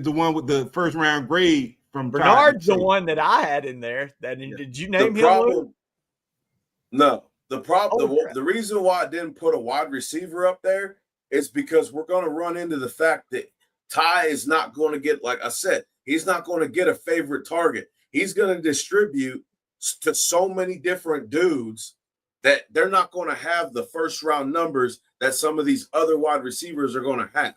the one with the first round grade from Bernard's the one that I had in there. Did you name him? No. The reason why I didn't put a wide receiver up there is because we're going to run into the fact that Ty is not going to get, like I said, he's not going to get a favorite target. He's going to distribute to so many different dudes that they're not going to have the first round numbers that some of these other wide receivers are going to have.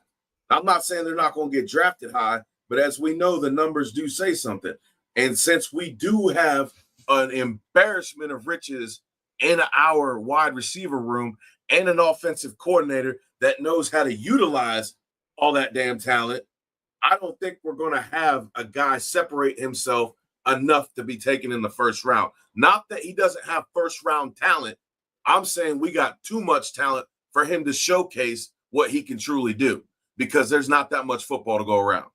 I'm not saying they're not going to get drafted high, but as we know, the numbers do say something. And since we do have an embarrassment of riches in our wide receiver room and an offensive coordinator that knows how to utilize all that damn talent, I don't think we're going to have a guy separate himself enough to be taken in the first round. Not that he doesn't have first round talent. I'm saying we got too much talent for him to showcase what he can truly do because there's not that much football to go around.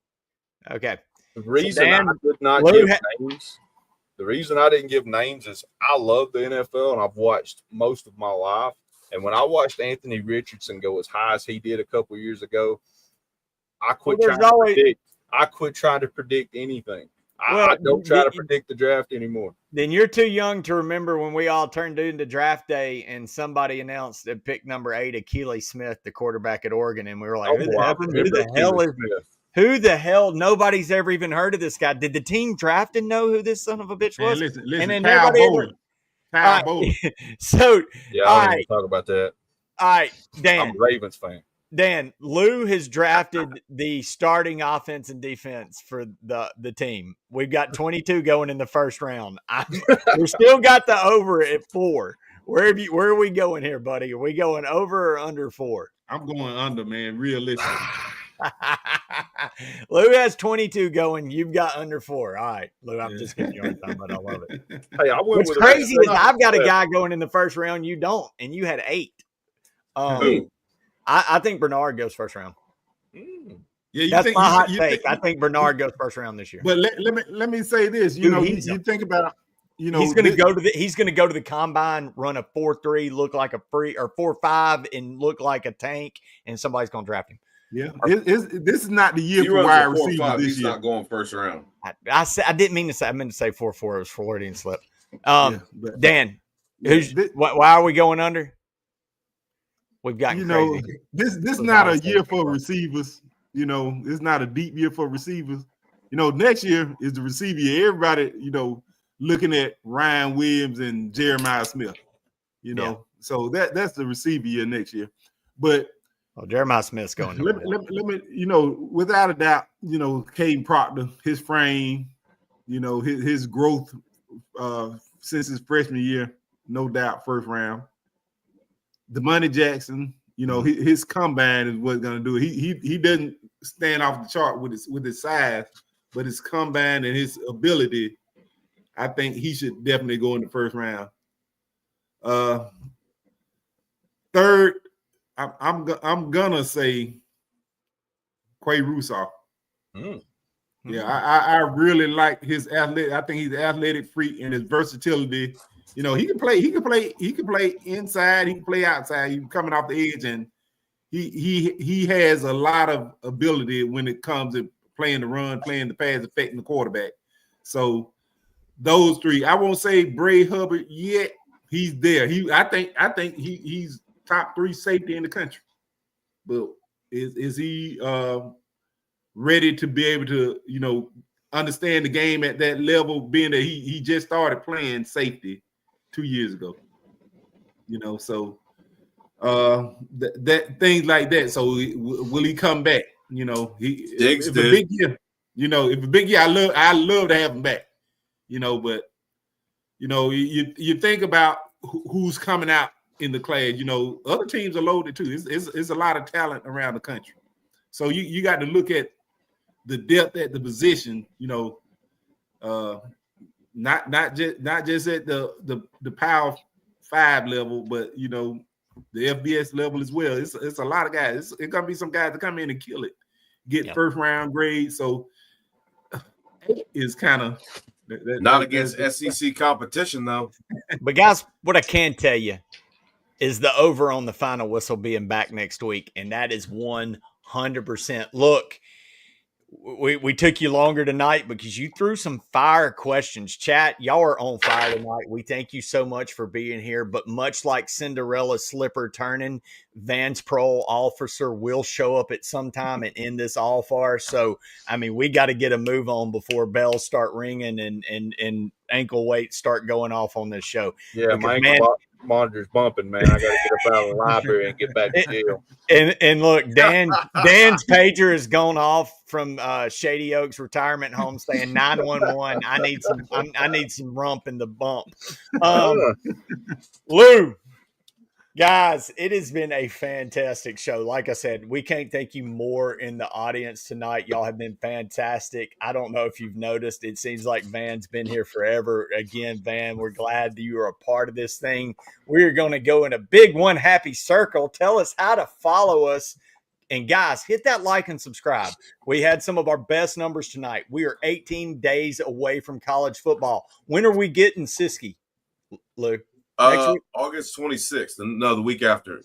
Okay. The reason I did not give names, the reason I didn't give names is I love the NFL and I've watched most of my life. And when I watched Anthony Richardson go as high as he did a couple years ago, I quit trying to predict anything. I don't try to predict the draft anymore. Then you're too young to remember when we all turned into draft day and somebody announced that pick number 8, Akili Smith, the quarterback at Oregon, and we were like, who the hell? Nobody's ever even heard of this guy. Did the team draft and know who this son of a bitch was? Listen, and then Kyle Bowler. So, I don't even talk about that. All right, Dan. I'm a Ravens fan. Dan, Lou has drafted the starting offense and defense for the team. We've got 22 going in the first round. We still got the over at 4. Where are we going here, buddy? Are we going over or under 4? I'm going under, man. Realistic. Lou has 22 going. You've got under 4. All right, Lou, I'm just giving you a hard time, but I love it. Hey, I went What's with crazy is I've got a 7. guy going in the first round. You don't, and you had 8. Who? I think Bernard goes first round. Yeah, That's my hot take. I think Bernard goes first round this year. But let me say this. You know, you think about, you know, he's going to go to the combine, run a 4.3, look like a free, or 4.5, and look like a tank, and somebody's going to draft him. Yeah, this is not the year He for runs wide a 4.5. receivers this He's year. not going first round. I didn't mean to say. I meant to say 4.4. It was Floridian slip. But Dan, why are we going under? We've got, you know, this not a year for receivers. You know, it's not a deep year for receivers. You know, next year is the receiver year. Everybody, you know, looking at Ryan Williams and Jeremiah Smith. You know, so that's the receiver year next year. But Jeremiah Smith's going. Let me, you know, without a doubt, you know, Caden Proctor, his frame, you know, his growth since his freshman year, no doubt, first round. DeMonte Jackson, you know, his combine is what's going to do it. He doesn't stand off the chart with his size, but his combine and his ability, I think he should definitely go in the first round. Third, I'm gonna say Quay Russaw. Yeah, I really like his athletic. I think he's an athletic freak and his versatility. You know, he can play inside, he can play outside. He's coming off the edge, and he has a lot of ability when it comes to playing the run, playing the pass, affecting the quarterback. So those three, I won't say Bray Hubbard yet. He's there. I think he's top 3 safety in the country. But is he ready to be able to, you know, understand the game at that level, being that he just started playing safety 2 years ago? You know, so that things like that. So will he come back? You know, if a big year, you know, if a big year, I love to have him back. You know, but you know, you think about who's coming out in the class. You know, other teams are loaded too. It's a lot of talent around the country. So you got to look at the depth at the position. You know, not just at the Power 5 level, but you know, the FBS level as well. It's a lot of guys. It's gonna be some guys that come in and kill it, get first round grades. So it's kind of not against SEC competition though. But guys, what I can tell you is the over on the final whistle being back next week, and that is 100%. Look, we took you longer tonight because you threw some fire questions. Chat, y'all are on fire tonight. We thank you so much for being here. But much like Cinderella's slipper turning, Van's parole officer will show up at some time and end this all far. So, I mean, we got to get a move on before bells start ringing and ankle weights start going off on this show. Yeah, because, my ankle monitor's bumping, man. I got to get up out of the library and get back to jail. And look, Dan's pager has gone off from Shady Oaks retirement home saying 911. I need some rump in the bump. Lou, guys, it has been a fantastic show. Like I said, we can't thank you more in the audience tonight. Y'all have been fantastic. I don't know if you've noticed, it seems like Van's been here forever. Again, Van, we're glad that you are a part of this thing. We're going to go in a big one happy circle. Tell us how to follow us. And guys, hit that like and subscribe. We had some of our best numbers tonight. We are 18 days away from college football. When are we getting Siskey, Lou? August 26th. No, the week after.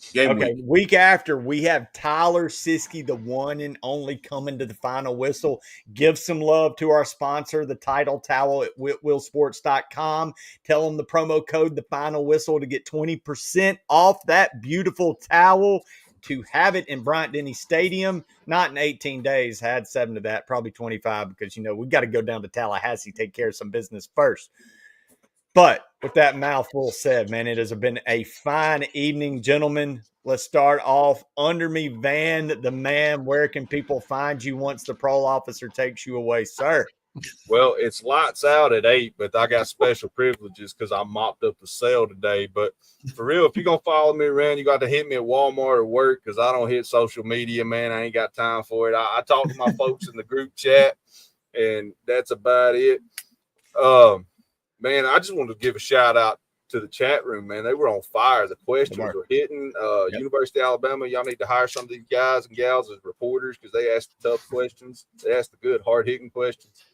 Week after, we have Tyler Siskey, the one and only, coming to the final whistle. Give some love to our sponsor, the Title Towel at whitwillsports.com. Tell them the promo code, the final whistle, to get 20% off that beautiful towel. To have it in Bryant-Denny Stadium, not in 18 days, had 7 of that, probably 25, because, you know, we've got to go down to Tallahassee, take care of some business first. But with that mouthful said, man, it has been a fine evening, gentlemen. Let's start off under me, Van, the man. Where can people find you once the parole officer takes you away, sir? Well, it's lights out at 8, but I got special privileges because I mopped up the cell today. But for real, if you're going to follow me around, you got to hit me at Walmart or work because I don't hit social media, man. I ain't got time for it. I talk to my folks in the group chat, and that's about it. Man, I just wanted to give a shout out to the chat room, man. They were on fire. The questions were hitting. University of Alabama, y'all need to hire some of these guys and gals as reporters because they asked the tough questions. They asked the good, hard-hitting questions.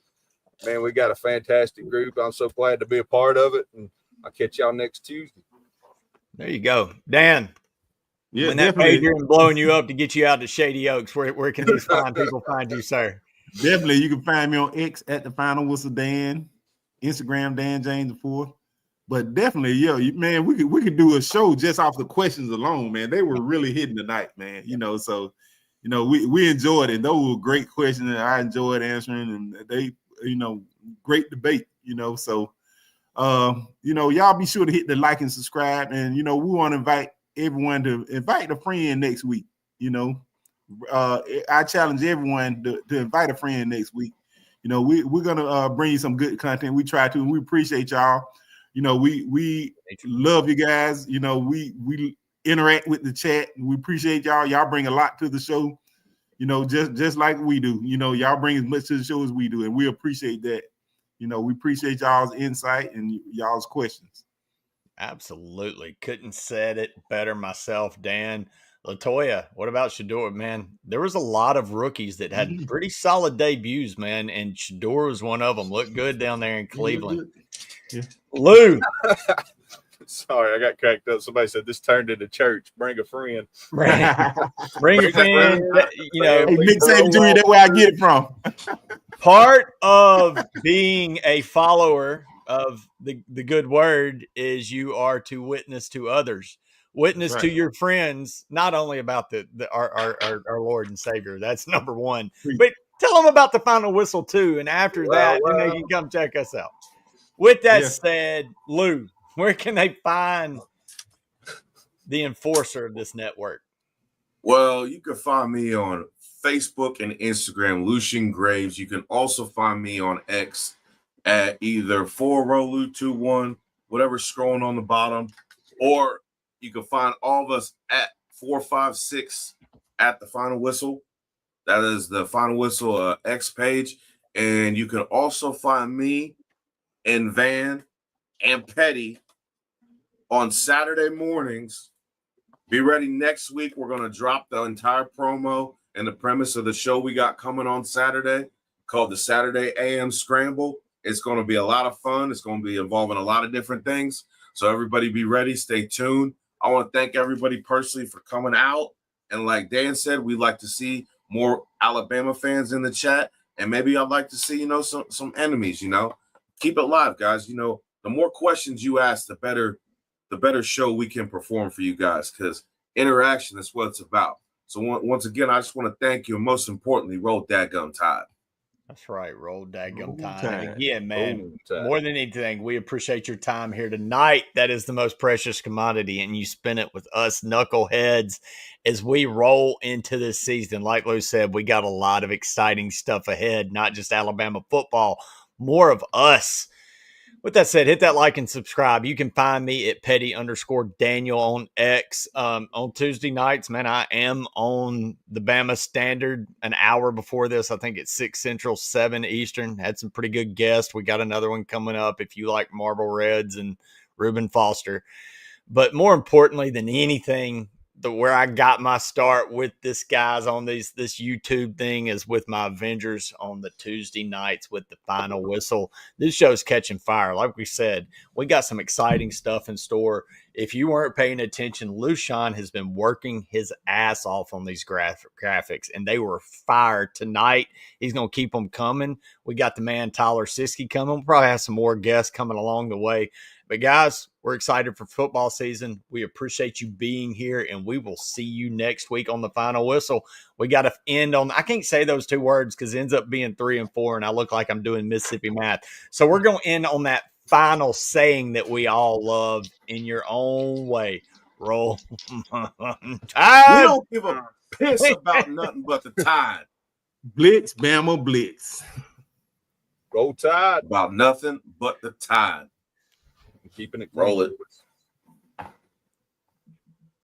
Man, we got a fantastic group. I'm so glad to be a part of it, and I'll catch y'all next Tuesday. There you go. Dan, Yeah, when that pager and blowing you up to get you out to Shady Oaks, where can these fine people find you, sir? Definitely, you can find me on X at the Final Whistle Dan, Instagram Dan James IV. But definitely, man, we could do a show just off the questions alone, man. They were really hitting tonight, man. So we enjoyed it. Those were great questions, and I enjoyed answering, and they, great debate. So y'all be sure to hit the like and subscribe, and we want to invite everyone to invite a friend next week. I challenge everyone to invite a friend next week. We're gonna bring you some good content. We try to, and we appreciate y'all. We love you guys. We interact with the chat. We appreciate y'all. Y'all bring a lot to the show. Just like we do. Y'all bring as much to the show as we do, and we appreciate that. We appreciate y'all's insight and y'all's questions. Absolutely. Couldn't said it better myself, Dan. Latoya, what about Shador, man? There was a lot of rookies that had pretty solid debuts, man, and Shador was one of them. Looked good down there in Cleveland. Yeah. Lou. Sorry, I got cracked up. Somebody said this turned into church. Bring a friend. Bring a friend. Hey, Nick Saban Jr., that's where I get it from. Part of being a follower of the good word is you are to witness to others. Witness to your friends, not only about our Lord and Savior. That's number one. But tell them about the Final Whistle too. And after that, then they can come check us out. With that said, Lou, where can they find the enforcer of this network? Well, you can find me on Facebook and Instagram, Lucian Graves. You can also find me on X at either 4Rolu21, whatever's scrolling on the bottom, or you can find all of us at 456 at the Final Whistle. That is the Final Whistle X page. And you can also find me and Van and Petty on Saturday mornings. Be ready next week. We're going to drop the entire promo and the premise of the show we got coming on Saturday called the Saturday AM Scramble. It's going to be a lot of fun. It's going to be involving a lot of different things. So everybody be ready. Stay tuned. I want to thank everybody personally for coming out. And like Dan said, we'd like to see more Alabama fans in the chat. And maybe I'd like to see, some enemies, Keep it live, guys. The more questions you ask, the better show we can perform for you guys, because interaction is what it's about. So once again, I just want to thank you, and most importantly, roll dadgum tide. That's right, roll dadgum tide. And again, man, more than anything, we appreciate your time here tonight. That is the most precious commodity, and you spend it with us knuckleheads as we roll into this season. Like Lou said, we got a lot of exciting stuff ahead, not just Alabama football, more of us. With that said, hit that like and subscribe. You can find me at Petty_Daniel on X. On Tuesday nights, man, I am on the Bama Standard an hour before this. I think it's 6 Central, 7 Eastern. Had some pretty good guests. We got another one coming up if you like Marble Reds and Reuben Foster. But more importantly than anything, where I got my start with this guys on this YouTube thing is with my Avengers on the Tuesday nights with the Final Whistle. This show's catching fire. Like we said, we got some exciting stuff in store. If you weren't paying attention, Lucian has been working his ass off on these graphics, and they were fire tonight. He's going to keep them coming. We got the man Tyler Siskey coming. We'll probably have some more guests coming along the way. But guys, we're excited for football season. We appreciate you being here, and we will see you next week on the Final Whistle. We got to end on, I can't say those two words because it ends up being 3 and 4, and I look like I'm doing Mississippi math. So we're going to end on that final saying that we all love in your own way. Roll Tide. We don't give a piss about nothing but the Tide. Blitz, Bama, blitz. Roll Tide. About nothing but the Tide. Keeping it Roll clean, it. boys.